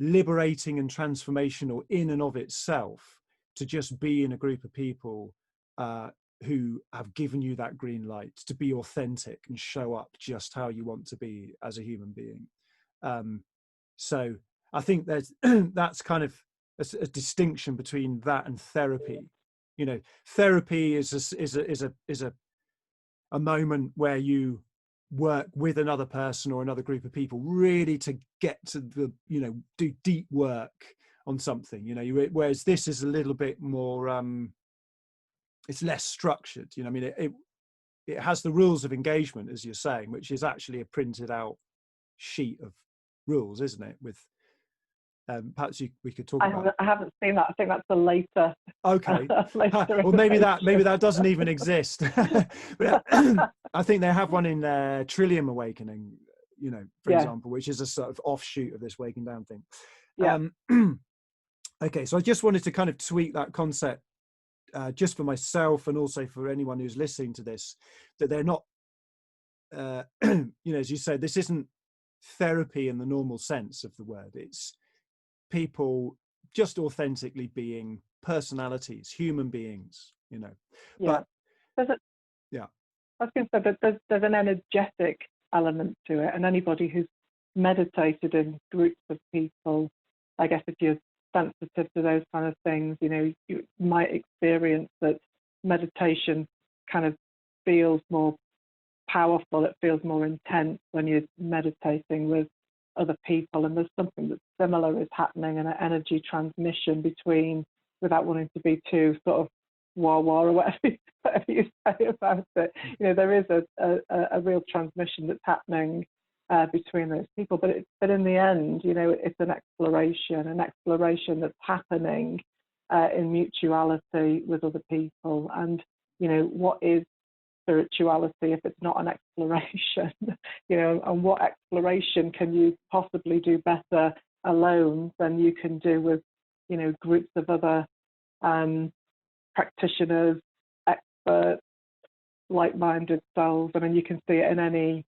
liberating and transformational in and of itself to just be in a group of people who have given you that green light to be authentic and show up just how you want to be as a human being. So I think there's that's kind of a distinction between that and therapy. You know, therapy is a moment where you work with another person or another group of people, really to get to the, you know, do deep work on something, you know, whereas this is a little bit more, it's less structured, you know. I mean, it has the rules of engagement, as you're saying, which is actually a printed out sheet of rules, isn't it? With perhaps we could talk about. I haven't seen that. I think that's a later. Okay. Later Well, maybe that doesn't even exist. But, I think they have one in Trillium Awakening, you know, for example, which is a sort of offshoot of this waking down thing. Yeah. Okay, so I just wanted to kind of tweak that concept, just for myself and also for anyone who's listening to this, that they're not, you know, as you said, this isn't therapy in the normal sense of the word. It's people just authentically being personalities, human beings, you know. Yeah. But I was going to say that there's an energetic element to it, and anybody who's meditated in groups of people, I guess if you're sensitive to those kind of things, you know, you might experience that meditation kind of feels more powerful, it feels more intense when you're meditating with other people, and there's something that's similar is happening, an energy transmission between, without wanting to be too sort of wah-wah or whatever you say about it. There is a real transmission that's happening between those people, but in the end, it's an exploration that's happening in mutuality with other people. And what is spirituality if it's not an exploration? And what exploration can you possibly do better alone than you can do with groups of other practitioners, experts, like-minded souls? I mean, you can see it in any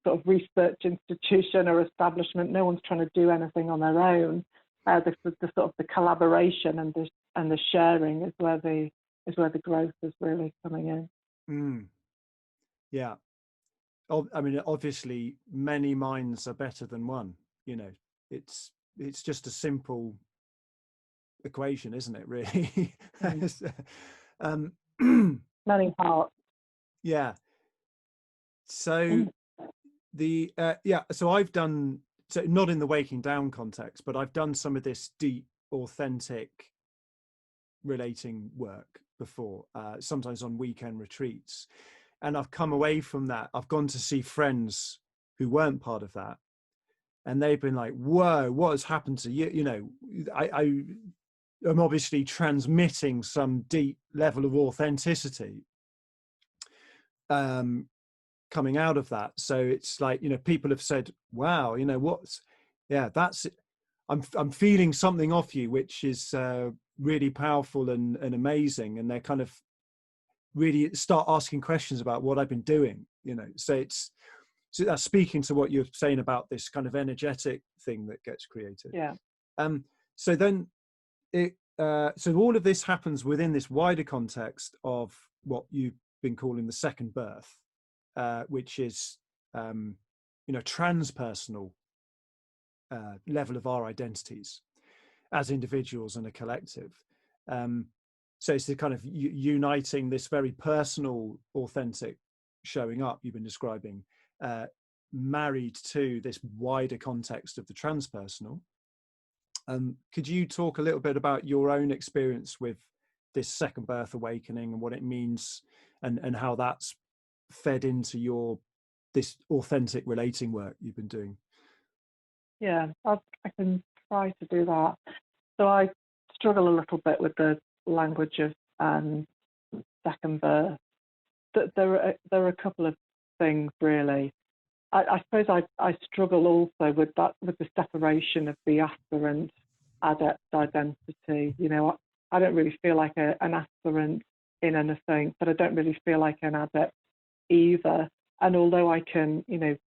sort of research institution or establishment. No one's trying to do anything on their own. The sort of the collaboration and the sharing is where the growth is really coming in. Yeah. I mean, obviously, many minds are better than one. It's just a simple equation, isn't it? Really. Many parts. Yeah. So so I've done, so not in the waking down context, but I've done some of this deep, authentic relating work before, sometimes on weekend retreats. And I've come away from that. I've gone to see friends who weren't part of that. And they've been like, whoa, what has happened to you? I'm obviously transmitting some deep level of authenticity coming out of that. So it's like, people have said, wow, I'm feeling something off you, which is really powerful and amazing. And they're kind of really start asking questions about what I've been doing, so that's speaking to what you're saying about this kind of energetic thing that gets created. Yeah. So then so all of this happens within this wider context of what you've been calling the second birth, which is transpersonal level of our identities as individuals and a collective. So it's the kind of uniting this very personal, authentic showing up you've been describing, married to this wider context of the transpersonal. Could you talk a little bit about your own experience with this second birth awakening and what it means, and how that's fed into this authentic relating work you've been doing? Yeah, I can try to do that. So I struggle a little bit with the language of second birth. There are a couple of things really. I suppose I struggle also with the separation of the aspirant adept identity. I don't really feel like an aspirant in anything, but I don't really feel like an adept either. And although I can,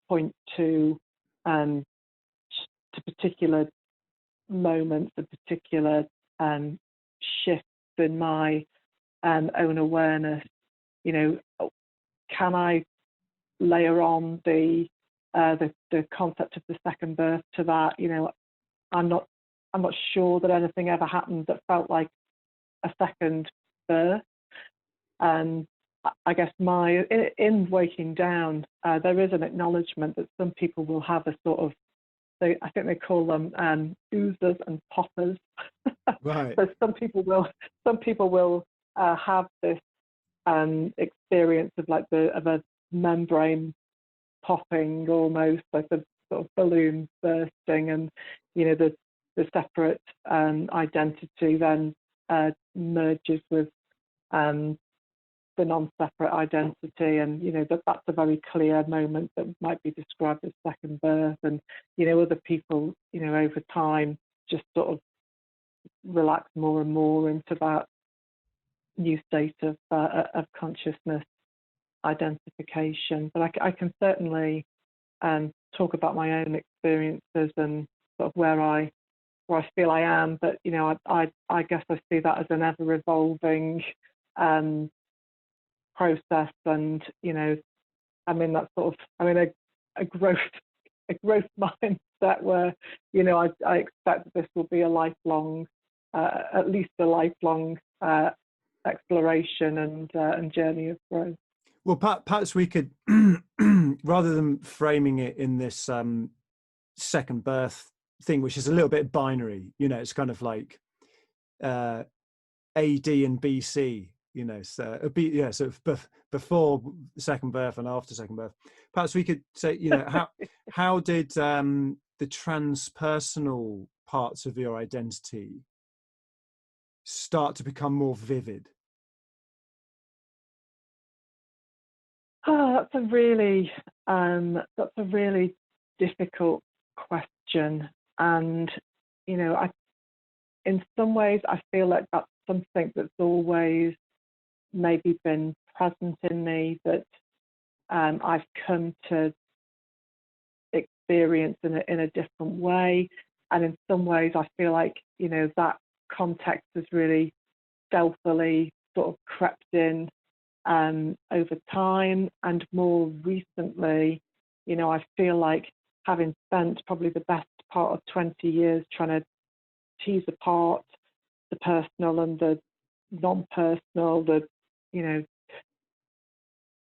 point to particular moments and particular shifts in my own awareness, can I layer on the concept of the second birth to that? I'm not sure that anything ever happened that felt like a second birth. And I guess in waking down, there is an acknowledgement that some people will have a sort of, I think they call them oozers and poppers. Right. So some people will have this experience of of a membrane popping, almost like a sort of balloon bursting, and the separate identity then merges with the non-separate identity, and that's a very clear moment that might be described as second birth. And other people over time just sort of relax more and more into that new state of consciousness identification. But I can certainly talk about my own experiences and sort of where I feel I am. But I guess I see that as an ever evolving process, and I'm in that sort of a growth mindset where I expect that this will be a lifelong, at least a lifelong exploration and journey of growth. Well, perhaps we could, rather than framing it in this second birth thing, which is a little bit binary, you know, it's kind of like AD and BC, you know, so yeah, so before second birth and after second birth. Perhaps we could say, you know, how did the transpersonal parts of your identity start to become more vivid? Oh, that's a really difficult question, and you know, in some ways I feel like that's something that's always maybe been present in me, that I've come to experience in a different way, and in some ways I feel like, you know, that context has really stealthily sort of crept in over time. And more recently, you know, I feel like, having spent probably the best part of 20 years trying to tease apart the personal and the non-personal, you know,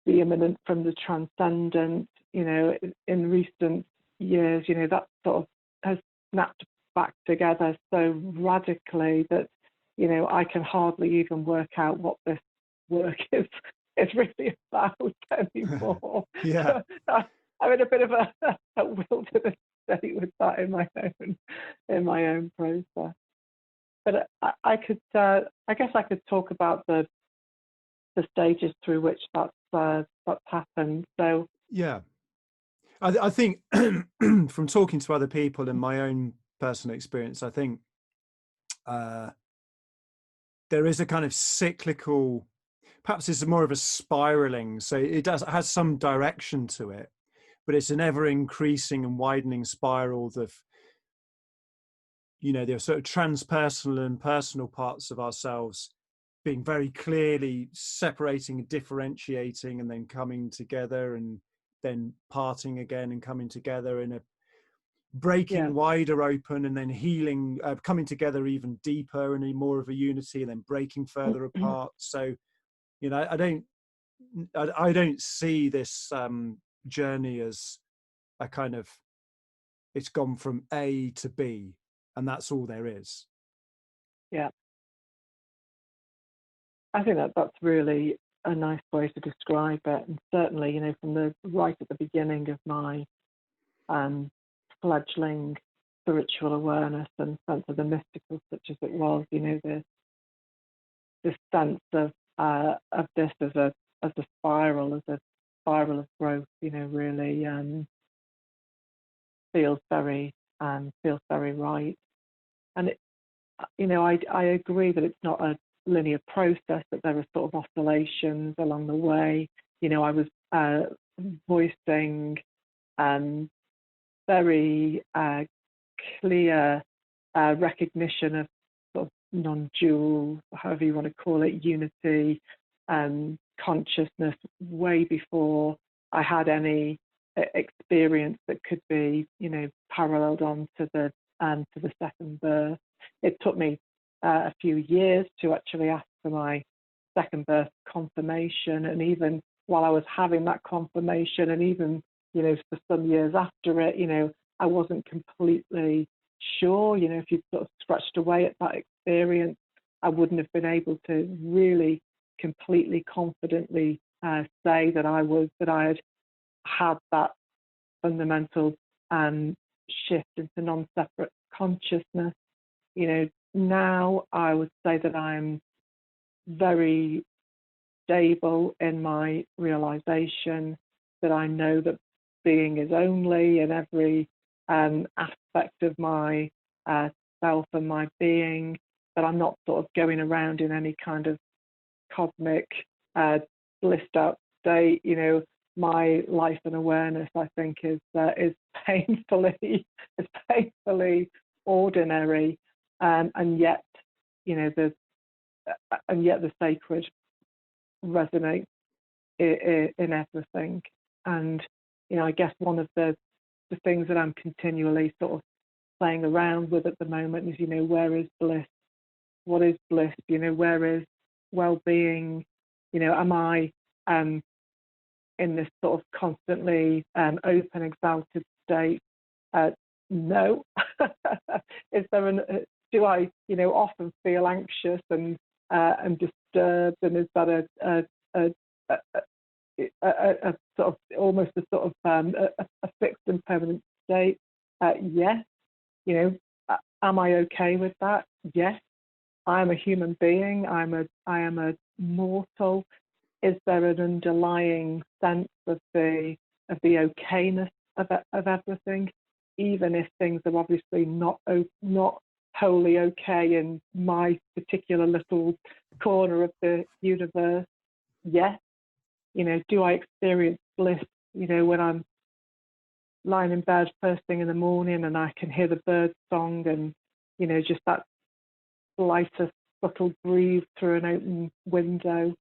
the immanent from the transcendent, you know, in recent years, you know, that sort of has snapped back together so radically that, you know, I can hardly even work out what this work is really about anymore. Yeah. I'm in a bit of a wilderness state with that in my own process. But I guess I could talk about the stages through which that's happened. So Yeah. I think from talking to other people and my own personal experience, I think there is a kind of cyclical, perhaps it's more of a spiraling. So it has some direction to it, but it's an ever increasing and widening spiral of, you know, the sort of transpersonal and personal parts of ourselves being very clearly separating and differentiating, and then coming together, and then parting again and coming together in a breaking yeah, wider open, and then healing, coming together even deeper and in more of a unity, and then breaking further apart. So, you know, I don't see this journey as a kind of, it's gone from A to B and that's all there is. yeah. I think that's really a nice way to describe it. And certainly, you know, from the right at the beginning of my fledgling spiritual awareness and sense of the mystical, such as it was, you know, the sense of this as a spiral, of growth, you know, really feels very right. And it, you know, I agree that it's not a linear process, that there are sort of oscillations along the way. You know, I was voicing very clear recognition of sort of non-dual, however you want to call it, unity, consciousness, way before I had any experience that could be, you know, paralleled on to the second birth. It took me a few years to actually ask for my second birth confirmation, and even while I was having that confirmation, and even, you know, for some years after it, you know, I wasn't completely sure. You know, if you'd sort of scratched away at that experience, I wouldn't have been able to really completely confidently say that I had had that fundamental shift into non-separate consciousness. You know, now I would say that I'm very stable in my realization that I know that being is only in every aspect of my self and my being, that I'm not sort of going around in any kind of cosmic blissed out state. You know, my life and awareness, I think, is painfully ordinary, and yet, you know, the sacred resonates in everything. And, you know, I guess one of the things that I'm continually sort of playing around with at the moment is, you know, where is bliss? What is bliss? You know, where is well-being? You know, am I in this sort of constantly open, exalted state? No. Is there do I, often feel anxious and disturbed, and is that a sort of almost a sort of a fixed and permanent state? Yes. Am I okay with that? Yes. I am a human being. I am a mortal. Is there an underlying sense of the okayness of everything, even if things are obviously not wholly okay in my particular little corner of the universe? Yes. Do I experience bliss? When I'm lying in bed first thing in the morning and I can hear the bird song and just that slightest subtle breeze through an open window.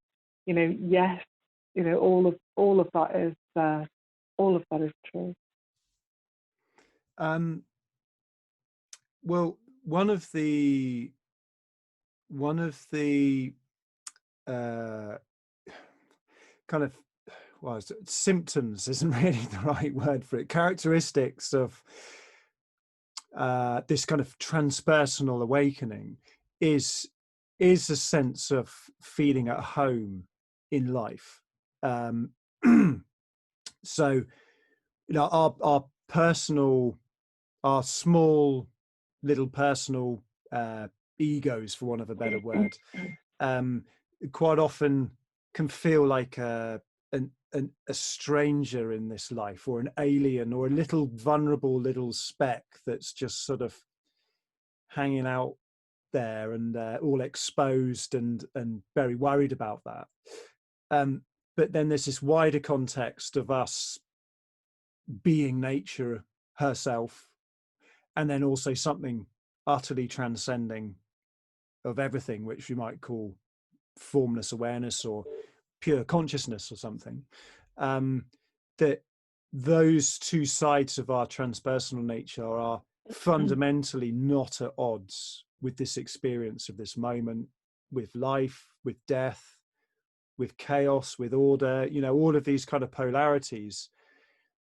Yes, all of that is true. Well, one of the kind of, well, symptoms isn't really the right word for it, characteristics of this kind of transpersonal awakening is a sense of feeling at home in life. So, our personal, our small little personal egos, for want of a better word, quite often can feel like a stranger in this life, or an alien, or a little vulnerable little speck that's just sort of hanging out there and all exposed and very worried about that. But then there's this wider context of us being nature herself, and then also something utterly transcending of everything, which we might call formless awareness or pure consciousness or something. That those two sides of our transpersonal nature are fundamentally not at odds with this experience of this moment, with life, with death, with chaos, with order, all of these kind of polarities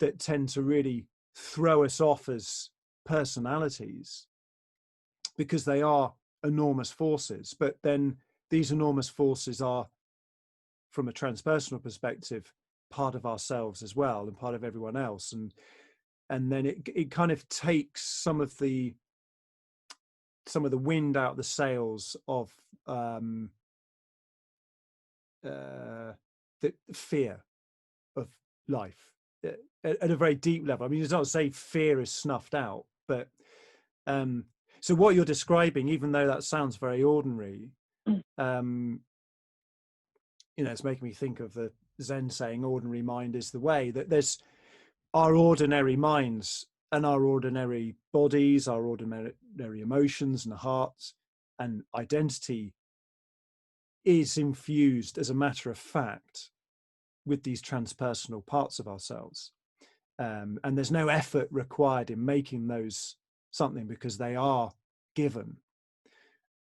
that tend to really throw us off as personalities, because they are enormous forces. But then these enormous forces are, from a transpersonal perspective, part of ourselves as well, and part of everyone else. And then it kind of takes some of the wind out the sails of the fear of life at a very deep level. I mean, it's not to say fear is snuffed out, but so what you're describing, even though that sounds very ordinary, it's making me think of the Zen saying, ordinary mind is the way. That there's our ordinary minds and our ordinary bodies, our ordinary emotions and hearts and identity is infused, as a matter of fact, with these transpersonal parts of ourselves. And there's no effort required in making those something, because they are given.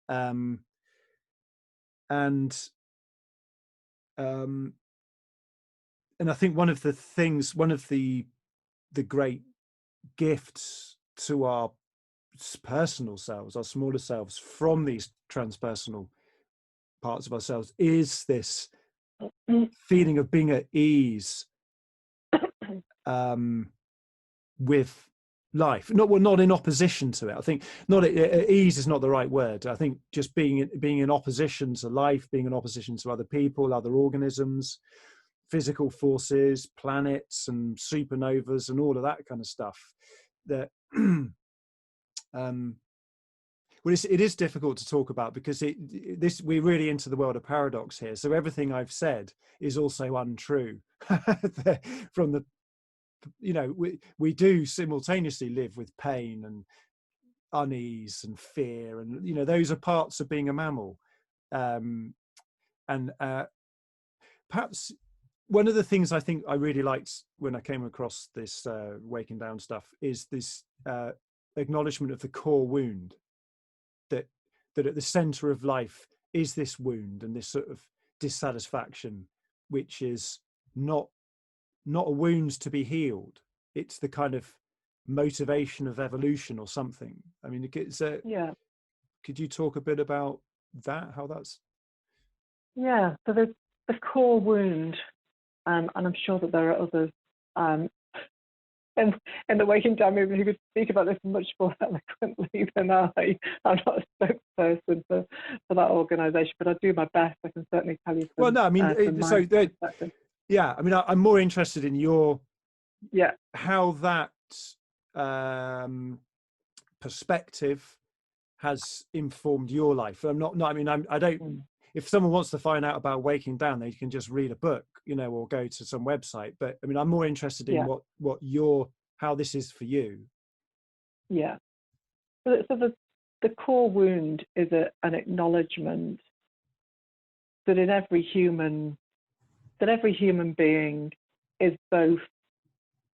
And I think one of the great gifts to our personal selves, our smaller selves, from these transpersonal parts of ourselves, is this feeling of being at ease with life. Not in opposition to it. I think not ease is not the right word. I think just being in opposition to life, being in opposition to other people, other organisms, physical forces, planets and supernovas and all of that kind of stuff. That well, it is difficult to talk about, because we're really into the world of paradox here. So everything I've said is also untrue. From the, we do simultaneously live with pain and unease and fear, and those are parts of being a mammal. And perhaps one of the things I think I really liked when I came across this waking down stuff is this acknowledgement of the core wound, that at the center of life is this wound and this sort of dissatisfaction, which is not not a wound to be healed. It's the kind of motivation of evolution or something. I mean, Yeah. could you talk a bit about that, how that's? Yeah. So the core wound, and I'm sure that there are others um, in the Waking Down movement who could speak about this much more eloquently than I. I'm not a spokesperson for that organisation, but I do my best. I can certainly tell you Well, from, no, I mean, from my perspective. yeah, I mean, I'm more interested in Yeah. how that um, perspective has informed your life. I'm not, I mean, I don't, Mm. if someone wants to find out about Waking Down, they can just read a book, or go to some website. But I mean, I'm more interested in Yeah. how this is for you. Yeah. So the core wound is an acknowledgement that every human being is both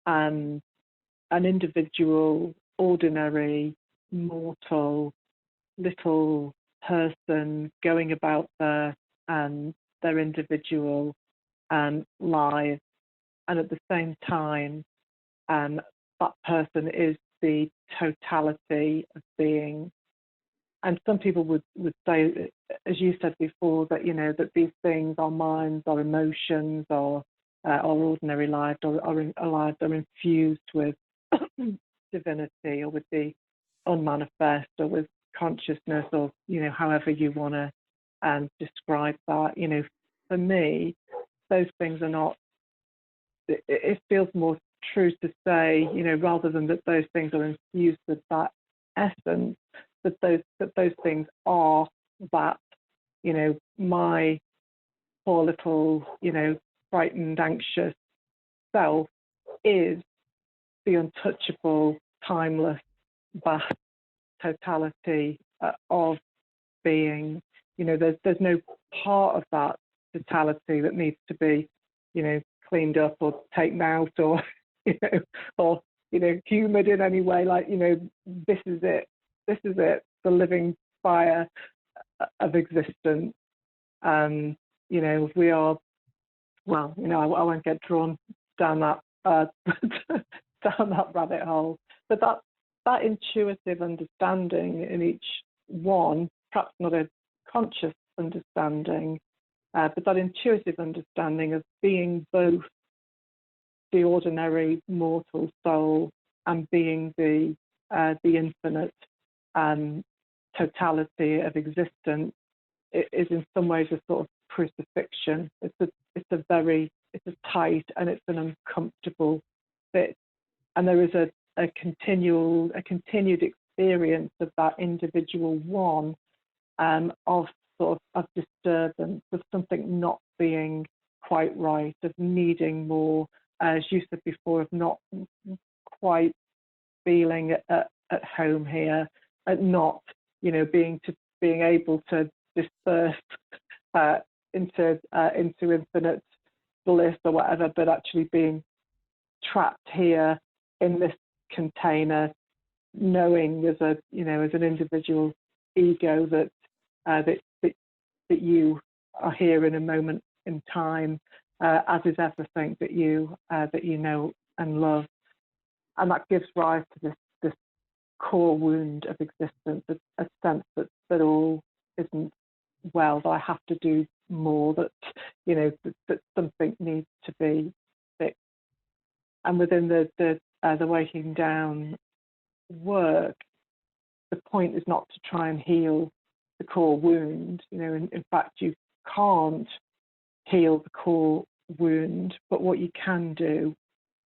an individual, ordinary, mortal, little person going about their individual lives, and at the same time, that person is the totality of being. And some people would say, as you said before, that that these things, our minds, our emotions, our ordinary lives, our lives are infused with divinity, or with the unmanifest, or with consciousness, or however you want to describe that. For me, those things are not. It feels more true to say, rather than that those things are infused with that essence, that those things are that. My poor little, frightened, anxious self is the untouchable, timeless, vast totality of being. There's no part of that totality that needs to be, cleaned up or taken out, or or humoured in any way. Like, this is it. This is it. The living fire of existence. And we are. Well, I won't get drawn down that down that rabbit hole. But that intuitive understanding in each one, perhaps not a conscious understanding, but that intuitive understanding of being both the ordinary mortal soul and being the infinite totality of existence, is in some ways a sort of crucifixion. It's a tight and it's an uncomfortable fit, and there is a continued experience of that individual one, of sort of disturbance, of something not being quite right, of needing more, as you said before, of not quite feeling at home here, at not being able to disperse into infinite bliss or whatever, but actually being trapped here in this container, knowing as an individual ego that that you are here in a moment in time, as is everything that you know and love, and that gives rise to this core wound of existence, a sense that all isn't well, that I have to do more, that that something needs to be fixed. And within the Waking Down work, the point is not to try and heal the core wound. In fact, you can't heal the core wound, but what you can do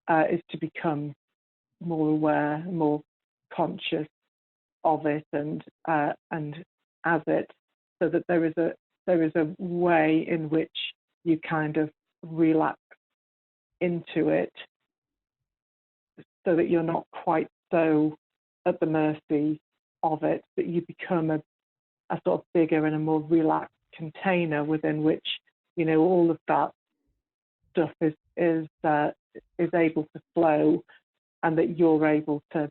is to become more aware, more conscious of it, and as it, so that there is a way in which you kind of relax into it, so that you're not quite so at the mercy of it, that you become a sort of bigger and a more relaxed container within which all of that stuff is able to flow, and that you're able to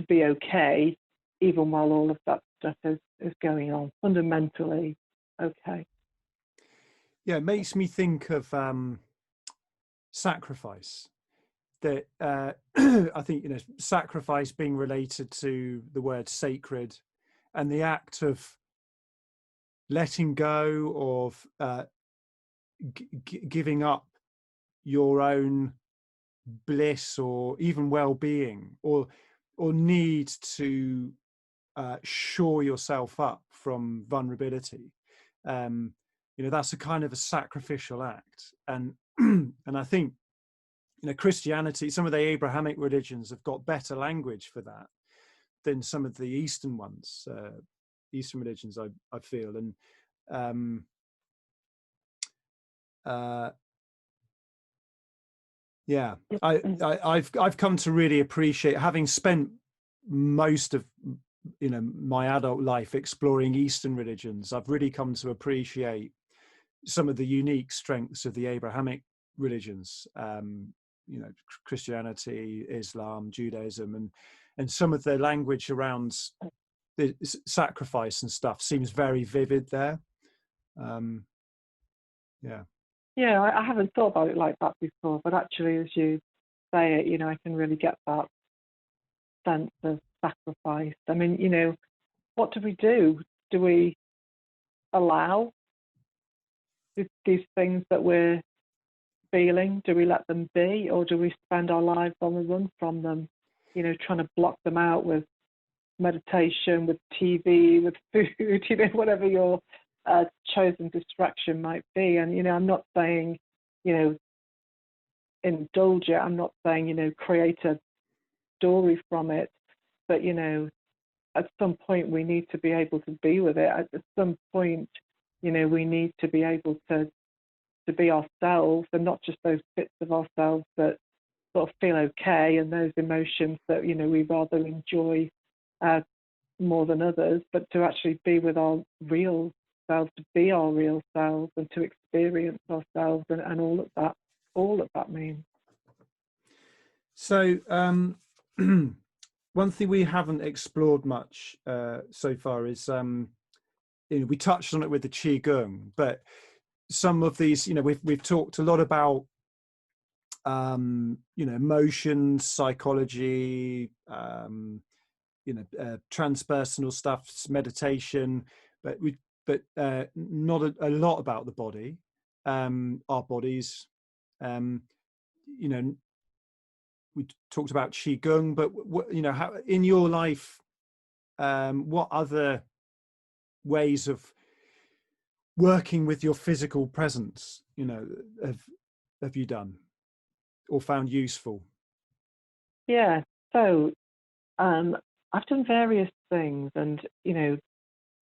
be okay even while all of that stuff is going on, fundamentally okay. Yeah, it makes me think of sacrifice. That I think, you know, sacrifice being related to the word sacred, and the act of letting go of giving up your own bliss or even well-being, or need to shore yourself up from vulnerability. You know, that's a kind of a sacrificial act, and and I think, you know, Christianity, some of the Abrahamic religions have got better language for that than some of the Eastern ones, Eastern religions, I feel. And yeah, I've come to really appreciate, having spent most of, you know, my adult life exploring Eastern religions, I've really come to appreciate some of the unique strengths of the Abrahamic religions. You know, Christianity, Islam, Judaism, and some of the language around the sacrifice and stuff seems very vivid there. Yeah. Yeah, I haven't thought about it like that before, but actually, as you say it, you know, I can really get that sense of sacrifice. I mean, you know, what do we do? Do we allow these things that we're feeling? Do we let them be, or do we spend our lives on the run from them? You know, trying to block them out with meditation, with TV, with food, you know, whatever your chosen distraction might be. And, you know, I'm not saying, you know, indulge it. I'm not saying, you know, create a story from it. But, you know, at some point we need to be able to be with it. At some point, you know, we need to be able to be ourselves, and not just those bits of ourselves that sort of feel okay, and those emotions that, you know, we rather enjoy more than others, but to actually be with our real selves, to be our real selves, and to experience ourselves, and all that that means. So one thing we haven't explored much so far is, you know, we touched on it with the Qigong, but some of these, you know, we've talked a lot about, you know, emotions, psychology, you know, transpersonal stuff, meditation, but not a lot about the body, our bodies. You know, we talked about Qigong, but you know, how in your life, what other ways of working with your physical presence, you know, have you done or found useful? Yeah, so I've done various things, and, you know,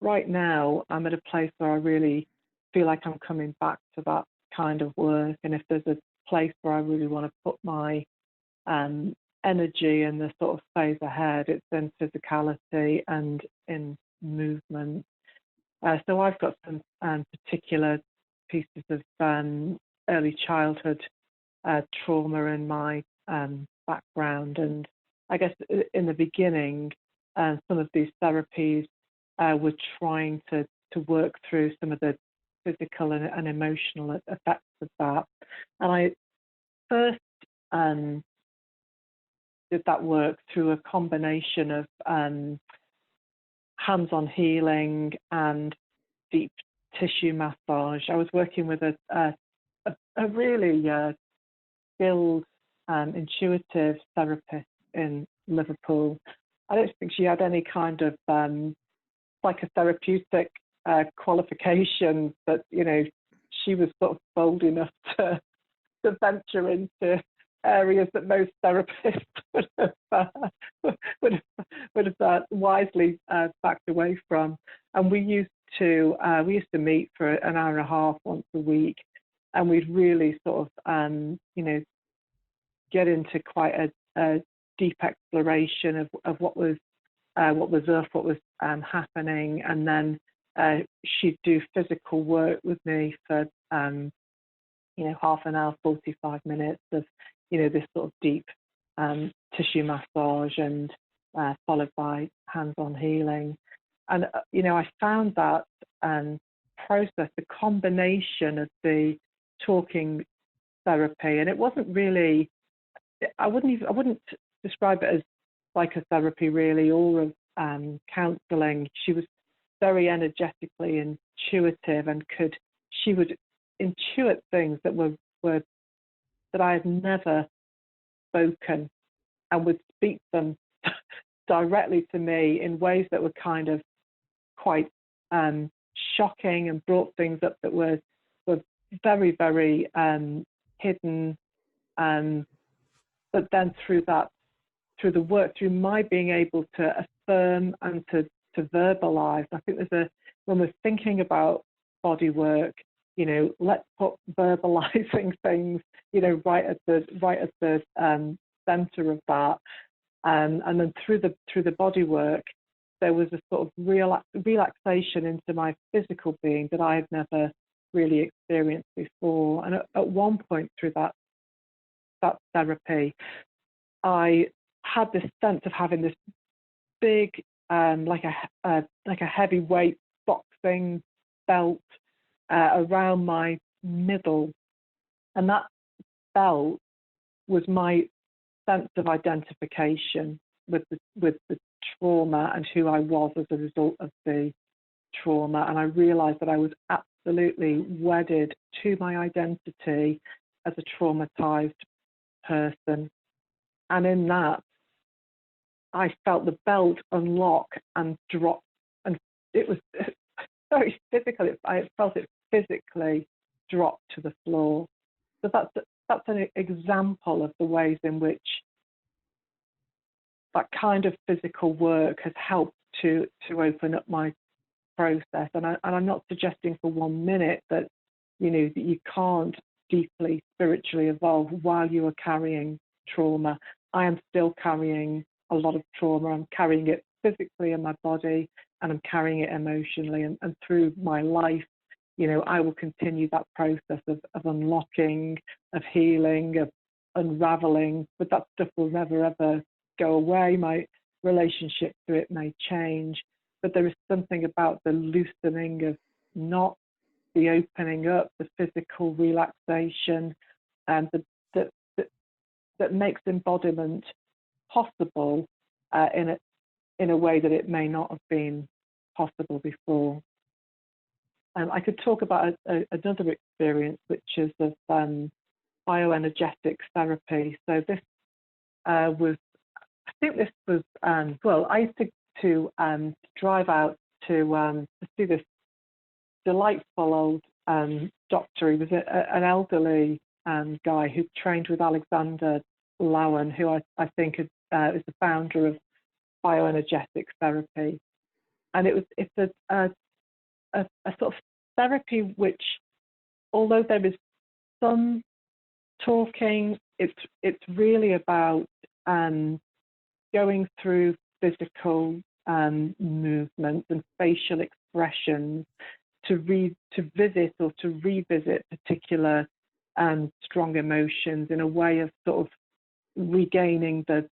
right now I'm at a place where I really feel like I'm coming back to that kind of work. And if there's a place where I really want to put my energy in the sort of phase ahead, it's in physicality and in movement. So I've got some particular pieces of early childhood trauma in my background. And I guess in the beginning, some of these therapies were trying to work through some of the physical and emotional effects of that. And I first did that work through a combination of hands-on healing and deep tissue massage. I was working with a really skilled, intuitive therapist in Liverpool. I don't think she had any kind of psychotherapeutic qualifications, but, you know, she was sort of bold enough to venture into areas that most therapists would have wisely backed away from. And we used to meet for an hour and a half once a week, and we'd really sort of you know, get into quite a deep exploration of what was up, what was happening, and then she'd do physical work with me for you know, half an hour, 45 minutes of, you know, this sort of deep tissue massage, and followed by hands-on healing. And you know, I found that process, the combination of the talking therapy, and it wasn't really. I wouldn't describe it as psychotherapy really, or counselling. She was very energetically intuitive, and she would intuit things that were that I had never spoken, and would speak them directly to me in ways that were kind of quite shocking, and brought things up that were very, very hidden. But then through the work, through my being able to affirm and to verbalize, I think when we're thinking about body work, let's put verbalizing things, right at the center of that. And then through the body work, there was a sort of relaxation into my physical being that I had never really experienced before. And at one point through that therapy, I had this sense of having this big, like a heavyweight boxing belt around my middle, and that belt was my sense of identification with the trauma and who I was as a result of the trauma. And I realized that I was absolutely wedded to my identity as a traumatized person. And in that, I felt the belt unlock and drop, and it was very physical. I felt it physically drop to the floor. So that's an example of the ways in which that kind of physical work has helped to open up my process. And I'm not suggesting for 1 minute that that you can't deeply spiritually evolve while you are carrying trauma. I am still carrying a lot of trauma. I'm carrying it physically in my body, and I'm carrying it emotionally. And through my life, I will continue that process of unlocking, of healing, of unraveling. But that stuff will never, ever go away. My relationship to it may change. But there is something about the loosening of knots, the opening up, the physical relaxation, and that makes embodiment possible in a way that it may not have been possible before. I could talk about another experience, which is of bioenergetic therapy. So this was, I think this was, well, I used to drive out to see this delightful old doctor. He was an elderly guy who trained with Alexander Lowen, who I think is the founder of bioenergetic therapy. And it's a sort of therapy which, although there is some talking, it's really about going through physical movements and facial expressions to visit or to revisit particular strong emotions in a way of sort of regaining the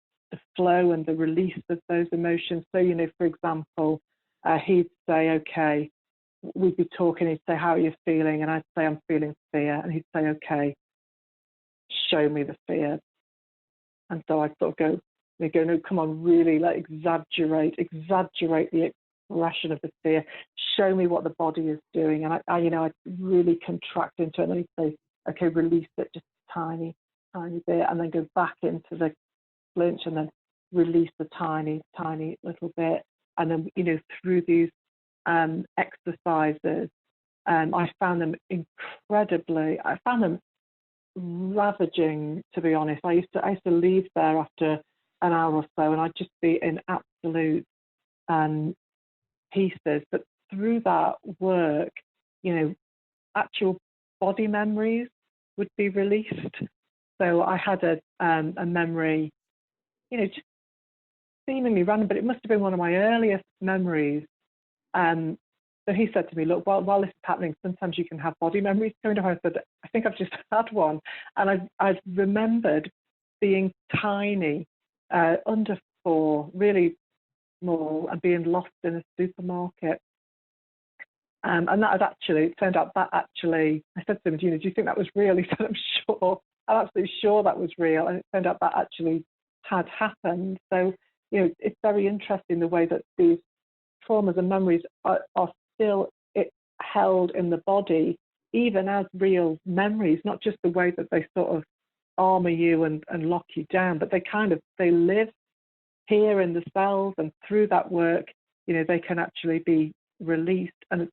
flow and the release of those emotions. So, for example, he'd say, okay, we'd be talking, he'd say, how are you feeling? And I'd say, I'm feeling fear. And he'd say, okay, show me the fear. And so I'd sort of go, no, come on, really, like exaggerate the expression of the fear. Show me what the body is doing. And I'd really contract into it. And then he'd say, okay, release it just a tiny bit, and then go back into the flinch, and then release the tiny little bit. And then, through these exercises, I found them ravaging, to be honest. I used to leave there after an hour or so, and I'd just be in absolute pieces. But through that work, actual body memories would be released. So I had a memory, just seemingly random, but it must have been one of my earliest memories. So he said to me, look, while this is happening, sometimes you can have body memories coming up. I said, I think I've just had one. And I've remembered being tiny, under 4, really small, and being lost in a supermarket. And that had actually, it turned out that actually, I said to him, do you think that was real? He said, I'm sure. I'm absolutely sure that was real. And it turned out that actually had happened. So, it's very interesting the way that these traumas and memories are still held in the body, even as real memories, not just the way that they sort of armor you and lock you down, but they live here in the cells, and through that work, they can actually be released. And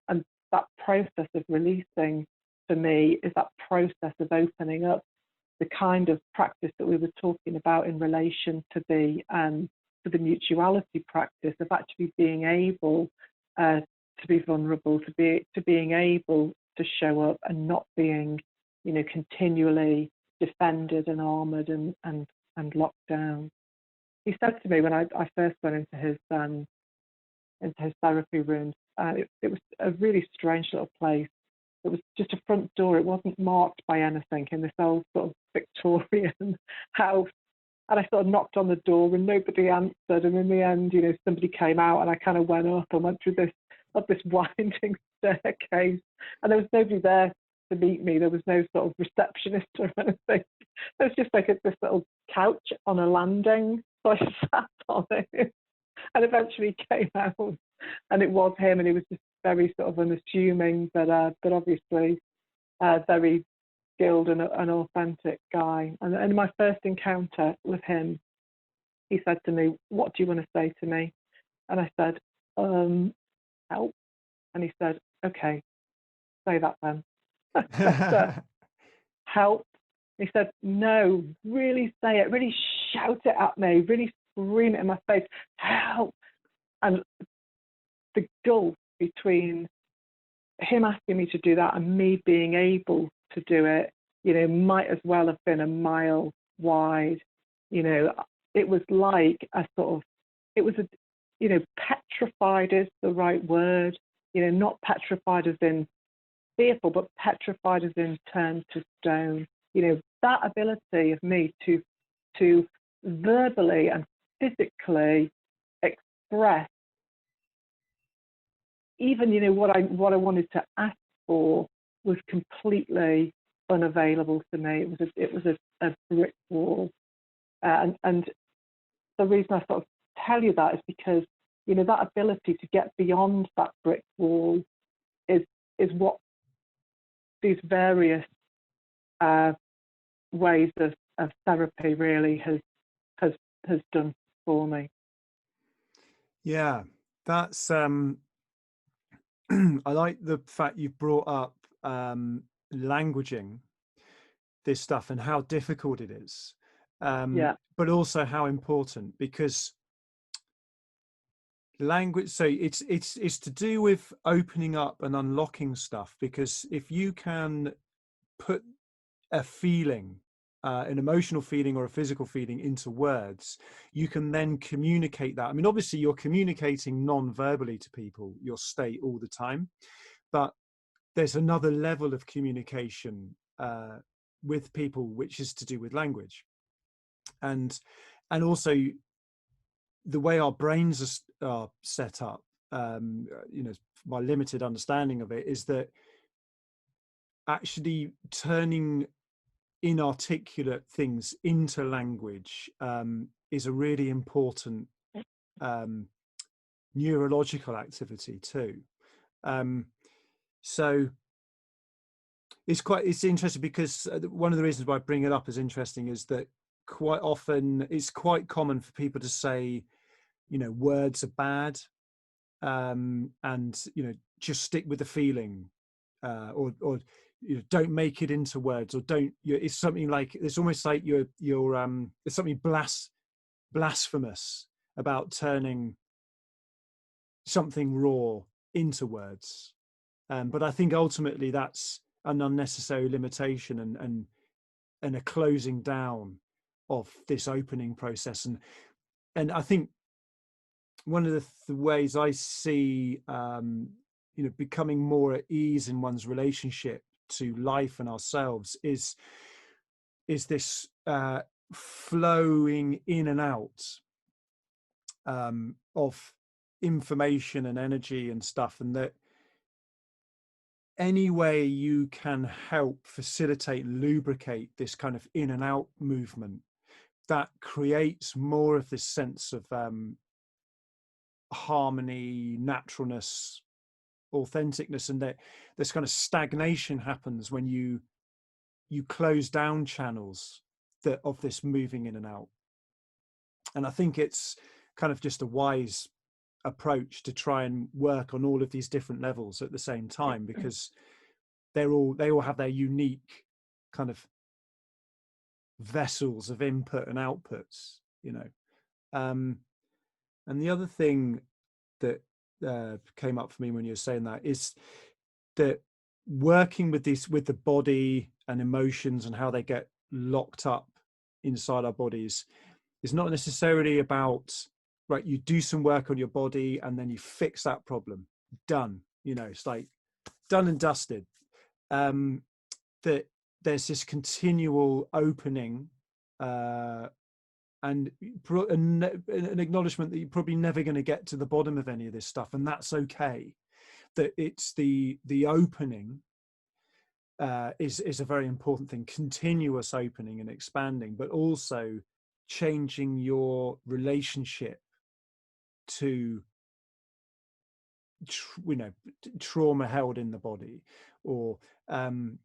that process of releasing, for me, is that process of opening up, the kind of practice that we were talking about in relation to the mutuality practice, of actually being able to be vulnerable, to being able to show up and not being, continually defended and armored and locked down. He said to me when I first went into his therapy room, it was a really strange little place. It was just a front door. It wasn't marked by anything, in this old sort of Victorian house. And I sort of knocked on the door and nobody answered. And in the end, somebody came out, and I kind of went up and went through this winding staircase. And there was nobody there to meet me. There was no sort of receptionist or anything. There was just like this little couch on a landing. So I sat on it and eventually came out, and it was him, and he was just very sort of unassuming, but obviously very skilled and an authentic guy. And in my first encounter with him, he said to me, "What do you want to say to me?" And I said, "Help." And he said, "Okay, say that then." I said, "Help." He said, "No, really say it, really shout it at me, really scream it in my face, help." And the gulf between him asking me to do that and me being able to do it, might as well have been a mile wide. It was like petrified is the right word, not petrified as in fearful, but petrified as in turned to stone. That ability of me to verbally and physically express even what I wanted to ask for was completely unavailable to me. It was a brick wall, and the reason I sort of tell you that is because that ability to get beyond that brick wall is what these various ways of therapy really has done for me. Yeah, that's I like the fact you've brought up languaging this stuff and how difficult it is, but also how important, because language, so it's to do with opening up and unlocking stuff, because if you can put a feeling, an emotional feeling or a physical feeling, into words, you can then communicate that. I mean, obviously you're communicating non-verbally to people, your state, all the time, but there's another level of communication with people, which is to do with language. And also the way our brains are set up, my limited understanding of it is that actually turning inarticulate things into language is a really important neurological activity too. So it's interesting, because one of the reasons why I bring it up as interesting is that quite often it's quite common for people to say, words are bad, and just stick with the feeling, or don't make it into words, or don't. It's something like, it's almost like you're there's something blasphemous about turning something raw into words. But I think ultimately that's an unnecessary limitation and a closing down of this opening process. And I think one of the ways I see, becoming more at ease in one's relationship to life and ourselves is this flowing in and out of information and energy and stuff, and that any way you can help facilitate and lubricate this kind of in and out movement that creates more of this sense of harmony, naturalness, authenticness, and that this kind of stagnation happens when you close down channels that of this moving in and out. And I think it's kind of just a wise approach to try and work on all of these different levels at the same time, because they all have their unique kind of vessels of input and outputs, you know. And the other thing that came up for me when you were saying that is that working with the body and emotions and how they get locked up inside our bodies is not necessarily about, right, you do some work on your body and then you fix that problem, done, you know, it's like done and dusted. That there's this continual opening and an acknowledgement that you're probably never going to get to the bottom of any of this stuff, and that's okay. That it's the opening is a very important thing, continuous opening and expanding, but also changing your relationship to trauma held in the body, or and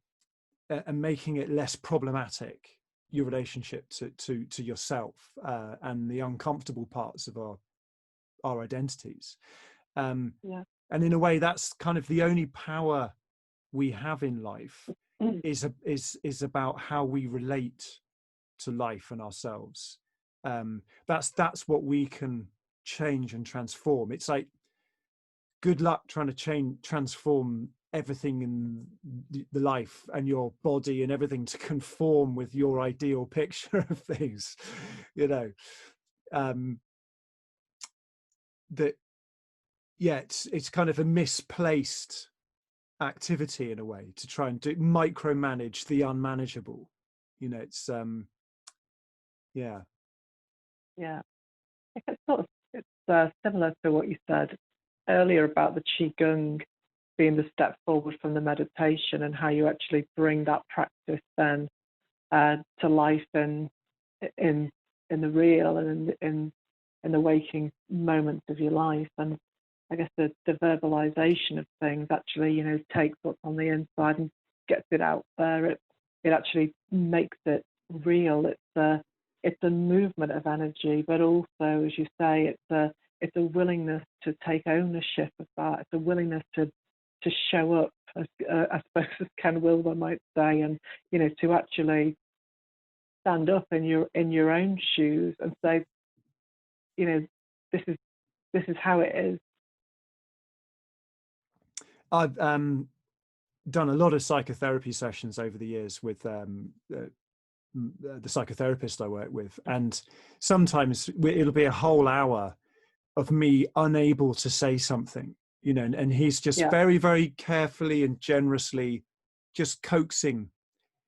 making it less problematic, your relationship to yourself and the uncomfortable parts of our identities. And in a way, that's kind of the only power we have in life is about how we relate to life and ourselves. That's what we can change and transform. It's like, good luck trying to transform everything in the life and your body and everything to conform with your ideal picture of things, you know. That, yeah, it's kind of a misplaced activity in a way to try and micromanage the unmanageable, you know. It's yeah it's similar to what you said earlier about the Qigong being the step forward from the meditation, and how you actually bring that practice then to life in the real and in the waking moments of your life. And I guess the verbalization of things actually, you know, takes what's on the inside and gets it out there. It actually makes it real. It's a movement of energy, but also, as you say, it's a willingness to take ownership of that. It's a willingness to show up, I suppose, as Ken Wilber might say, and, you know, to actually stand up in your own shoes and say, you know, this is how it is. I've done a lot of psychotherapy sessions over the years with the psychotherapist I work with, and sometimes it'll be a whole hour of me unable to say something, you know, and he's just very, very carefully and generously just coaxing.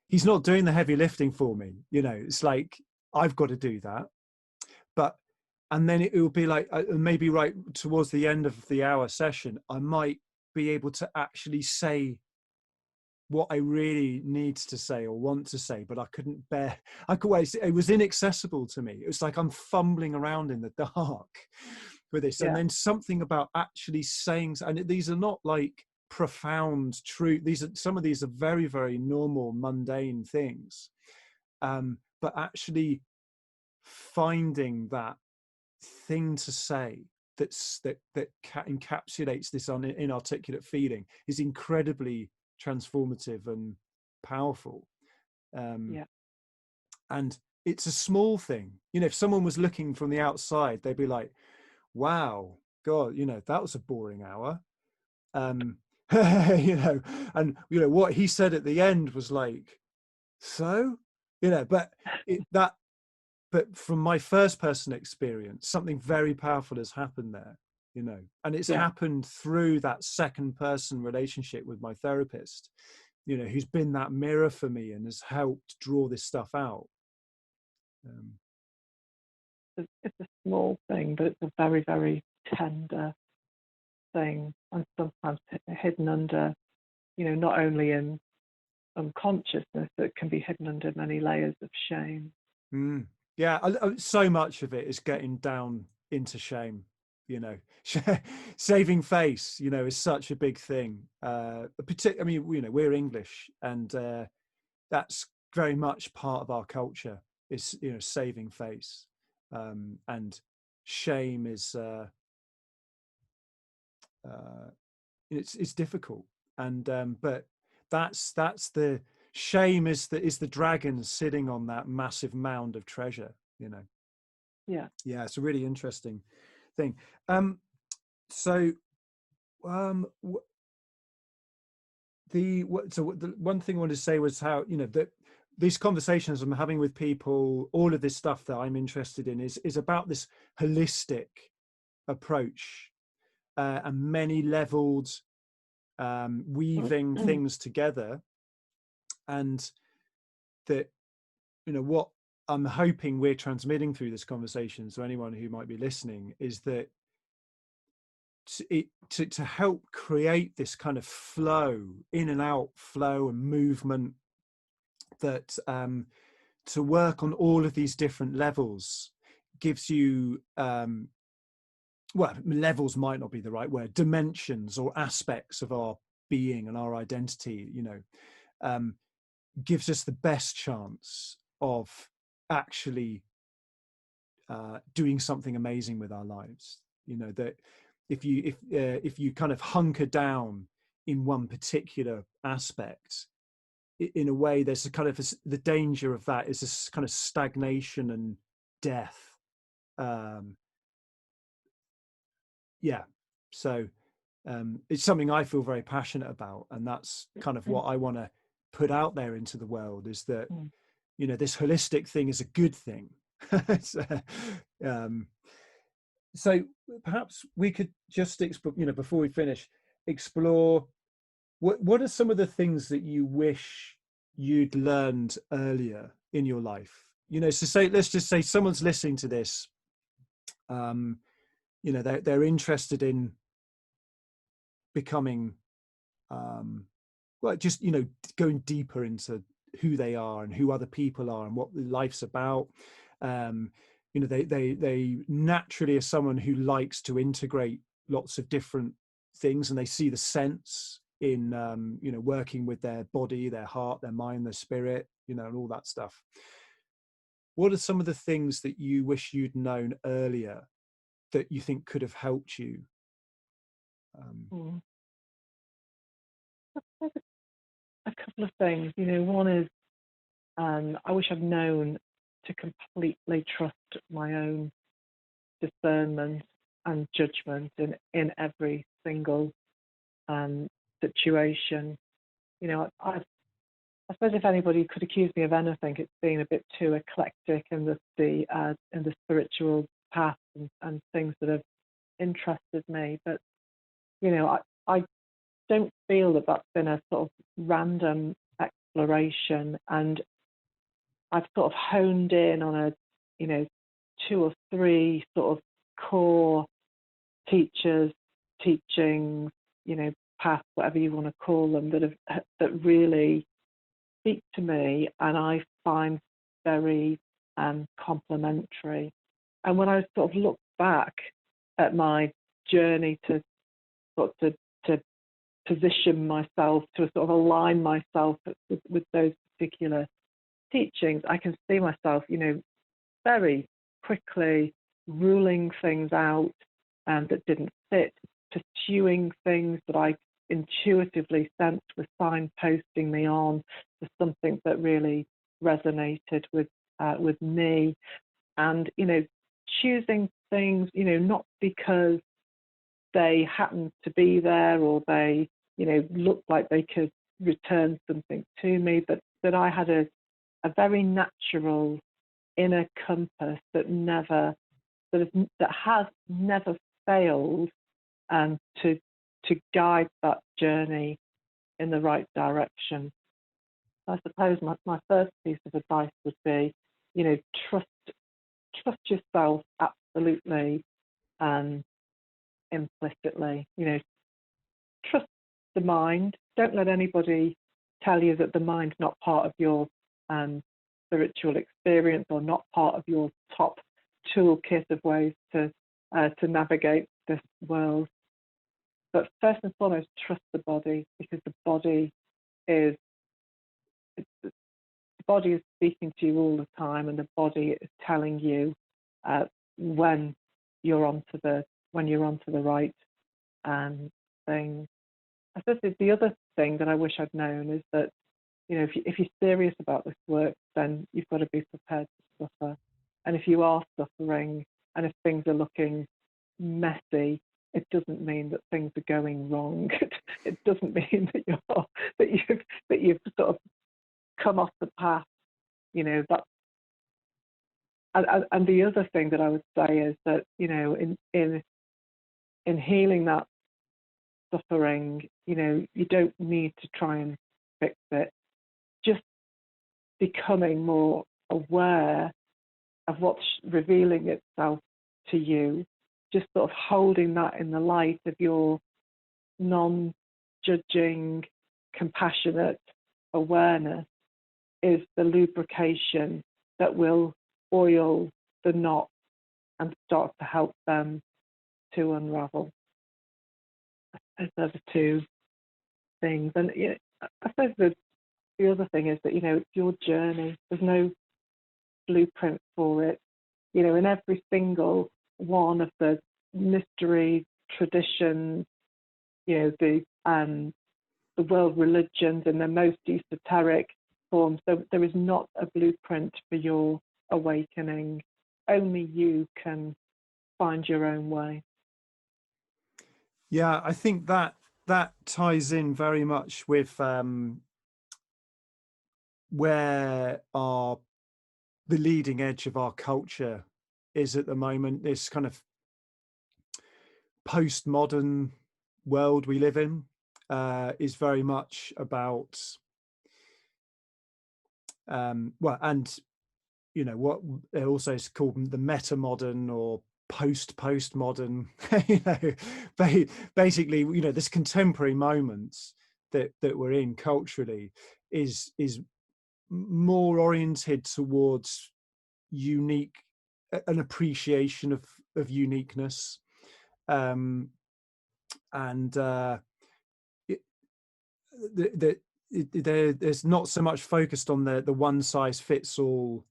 He's not doing the heavy lifting for me, you know. It's like, I've got to do that. And then it will be like, maybe right towards the end of the hour session, I might be able to actually say what I really need to say or want to say, but I couldn't bear, it was inaccessible to me. It was like I'm fumbling around in the dark with this. And then something about actually saying, and these are not like profound truth. Some of these are very, very normal, mundane things. But actually finding that thing to say that encapsulates this inarticulate feeling is incredibly transformative and powerful. And it's a small thing, you know. If someone was looking from the outside, they'd be like, wow, God, you know, that was a boring hour. You know, and you know what he said at the end was like, so, you know, but from my first person experience, something very powerful has happened there, you know, and it's happened through that second person relationship with my therapist, you know, who's been that mirror for me and has helped draw this stuff out. It's a small thing, but it's a very, very tender thing, and sometimes hidden under not only in unconsciousness, that can be hidden under many layers of shame. Yeah, so much of it is getting down into shame. Saving face, is such a big thing. We're English, and that's very much part of our culture. Is saving face, and shame is it's difficult, and but that's the shame is the dragon sitting on that massive mound of treasure. Yeah. It's a really interesting thing. The one thing I wanted to say was how that these conversations I'm having with people, all of this stuff that I'm interested in is about this holistic approach, and many leveled, weaving things together, and that what I'm hoping we're transmitting through this conversation to anyone who might be listening is that to help create this kind of flow, in and out flow and movement, that to work on all of these different levels gives you levels might not be the right word, dimensions or aspects of our being and our identity, gives us the best chance of actually doing something amazing with our lives. That if you kind of hunker down in one particular aspect, in a way, there's a kind of the danger of that is this kind of stagnation and death. So it's something I feel very passionate about, and that's kind of what I want to put out there into the world, is that this holistic thing is a good thing. So perhaps we could just before we finish, explore what are some of the things that you wish you'd learned earlier in your life. So let's just say someone's listening to this, they're interested in becoming going deeper into who they are and who other people are and what life's about. They naturally are someone who likes to integrate lots of different things, and they see the sense in working with their body, their heart, their mind, their spirit, and all that stuff. What are some of the things that you wish you'd known earlier that you think could have helped you? A couple of things. One is I wish I'd known to completely trust my own discernment and judgment in every single situation. I suppose if anybody could accuse me of anything, it's being a bit too eclectic in the spiritual path and things that have interested me. But I don't feel that that's been a sort of random exploration, and I've sort of honed in on two or three sort of core teachers, teachings, paths, whatever you want to call them, that really speak to me, and I find very complementary. And when I sort of look back at my journey to position myself, to sort of align myself with those particular teachings, I can see myself, very quickly ruling things out that didn't fit, pursuing things that I intuitively sensed were signposting me on to something that really resonated with me, and choosing things, not because they happened to be there or they looked like they could return something to me, but that I had a very natural inner compass that has never failed to guide that journey in the right direction. I suppose my first piece of advice would be, trust yourself absolutely and implicitly. Trust the mind. Don't let anybody tell you that the mind's not part of your spiritual experience or not part of your top toolkit of ways to navigate this world. But first and foremost, trust the body, because the body is speaking to you all the time, and the body is telling you when you're onto the right thing. I suppose the other thing that I wish I'd known is that, you know, if you're serious about this work, then you've got to be prepared to suffer. And if you are suffering, and if things are looking messy, it doesn't mean that things are going wrong. It doesn't mean that you've sort of come off the path. You know, that. And the other thing that I would say is that, you know, in healing that suffering, you know, you don't need to try and fix it. Just becoming more aware of what's revealing itself to you, just sort of holding that in the light of your non-judging, compassionate awareness is the lubrication that will oil the knot and start to help them to unravel. Those are the two things. And you know, I suppose the other thing is that, you know, it's your journey. There's no blueprint for it. You know, in every single one of the mystery traditions, you know, the world religions in their most esoteric forms, there is not a blueprint for your awakening. Only you can find your own way. Yeah, I think that ties in very much with where the leading edge of our culture is at the moment. This kind of postmodern world we live in is very much about well, and you know what it also is called the meta modern or postmodern. You know, basically, you know, this contemporary moments that we're in culturally is more oriented towards an appreciation of uniqueness, and there's not so much focused on the one size fits all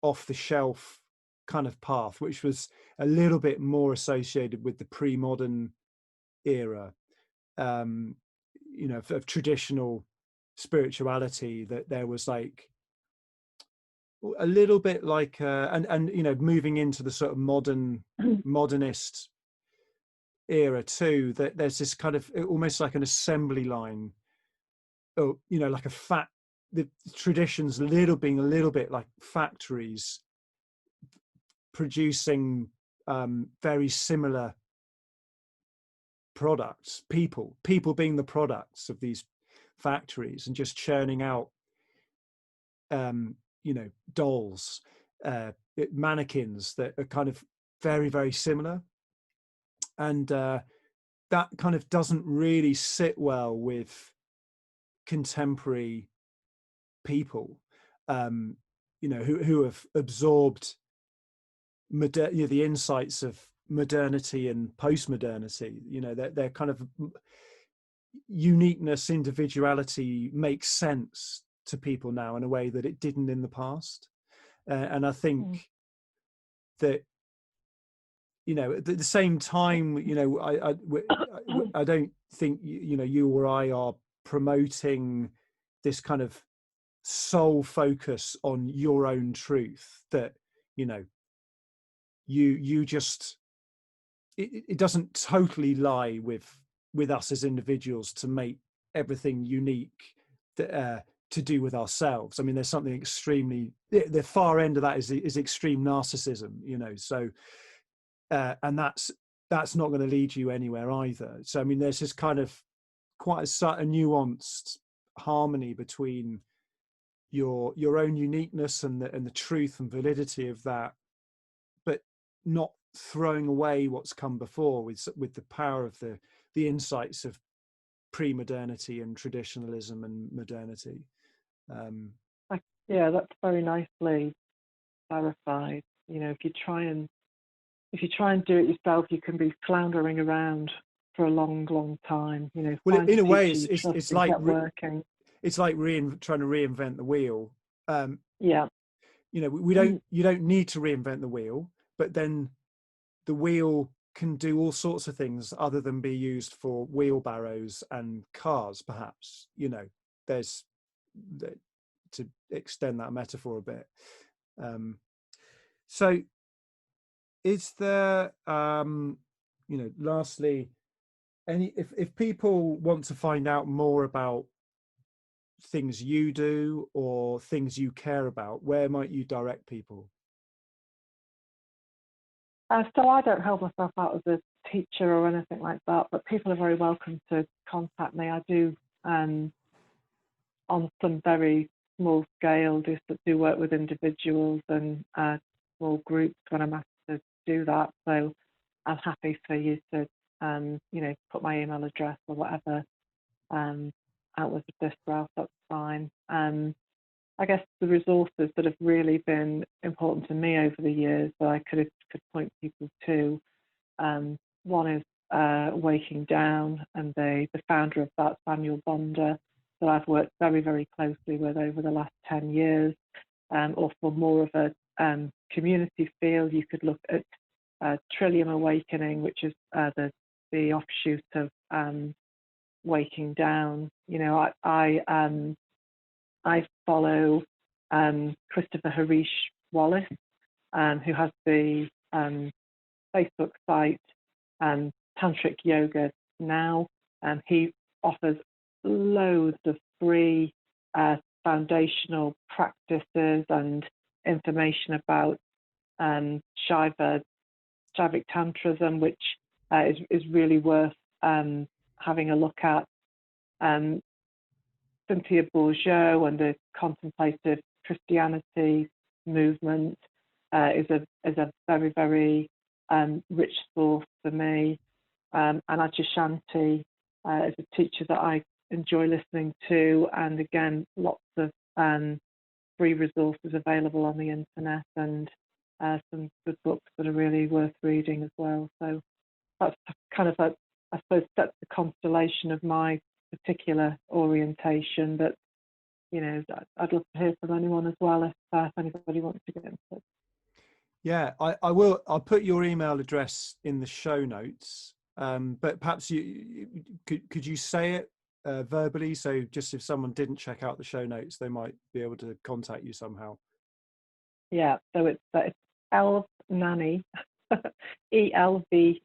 off the shelf kind of path, which was a little bit more associated with the pre-modern era, you know, of traditional spirituality, that there was like a little bit like and you know, moving into the sort of modernist era too, that there's this kind of almost like an assembly line, or you know, like the traditions being a little bit like factories producing very similar products, people being the products of these factories, and just churning out you know, dolls, mannequins that are kind of very, very similar. And that kind of doesn't really sit well with contemporary people, you know, who have absorbed you know, the insights of modernity and postmodernity. You know, they're kind of uniqueness, individuality makes sense to people now in a way that it didn't in the past. And I think that, you know, at the same time, you know, I don't think, you know, you or I are promoting this kind of sole focus on your own truth, that, you know, you just, it doesn't totally lie with us as individuals to make everything unique to do with ourselves. I mean, there's something extremely, the far end of that is extreme narcissism, you know, so and that's not going to lead you anywhere either. So I mean, there's this kind of quite a nuanced harmony between your own uniqueness and the truth and validity of that, but not throwing away what's come before with the power of the insights of pre-modernity and traditionalism and modernity. Yeah, that's very nicely clarified. You know, if you try and do it yourself, you can be floundering around for a long time. You know, Well, find in a a way, teacher you trust it's and like get working. it's like trying to reinvent the wheel. Yeah. You know, you don't need to reinvent the wheel, but then the wheel can do all sorts of things other than be used for wheelbarrows and cars, perhaps. You know, there's, to extend that metaphor a bit. So is there, you know, lastly, if people want to find out more about things you do or things you care about, where might you direct people? So I don't hold myself out as a teacher or anything like that, but people are very welcome to contact me. I do, on some very small scale, do work with individuals and small groups when I'm asked to do that. So I'm happy for you to, you know, put my email address or whatever out with this graph. That's fine. I guess the resources that have really been important to me over the years that I could point people to. One is Waking Down, and the founder of that, Saniel Bonder, that I've worked very closely with over the last 10 years. Or for more of a community feel, you could look at Trillium Awakening, which is the offshoot of Waking Down. You know, I follow Christopher Harish Wallace, who has the Facebook site Tantric Yoga Now. He offers loads of free foundational practices and information about Shaivic Tantrism, which is really worth having a look at. Cynthia Bourgeot and the contemplative Christianity movement is a very rich source for me. And Adyashanti is a teacher that I enjoy listening to, and again, lots of free resources available on the internet, and some good books that are really worth reading as well. So that's kind of I suppose that's the constellation of my particular orientation. But you know, I'd love to hear from anyone as well if anybody wants to get in touch. Yeah, I will. I'll put your email address in the show notes. But perhaps you could you say it verbally, so just if someone didn't check out the show notes, they might be able to contact you somehow. Yeah, so it's Elves Nanny, ELVESNANNY,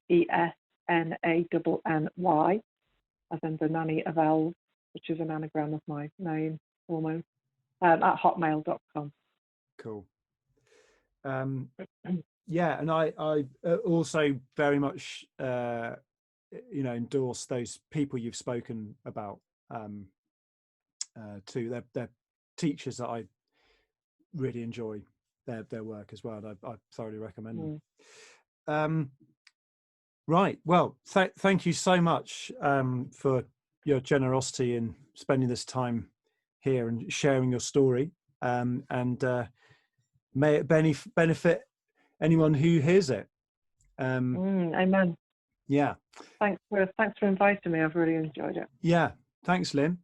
as in the nanny of elves, which is an anagram of my name almost, at hotmail.com. Cool. Yeah, and I also very much you know, endorse those people you've spoken about too. They're teachers that I really enjoy their work as well. I thoroughly recommend them. Right. Well, thank you so much for your generosity in spending this time here and sharing your story. And may it benefit anyone who hears it. Amen. Yeah. Thanks for inviting me. I've really enjoyed it. Yeah. Thanks, Lynn.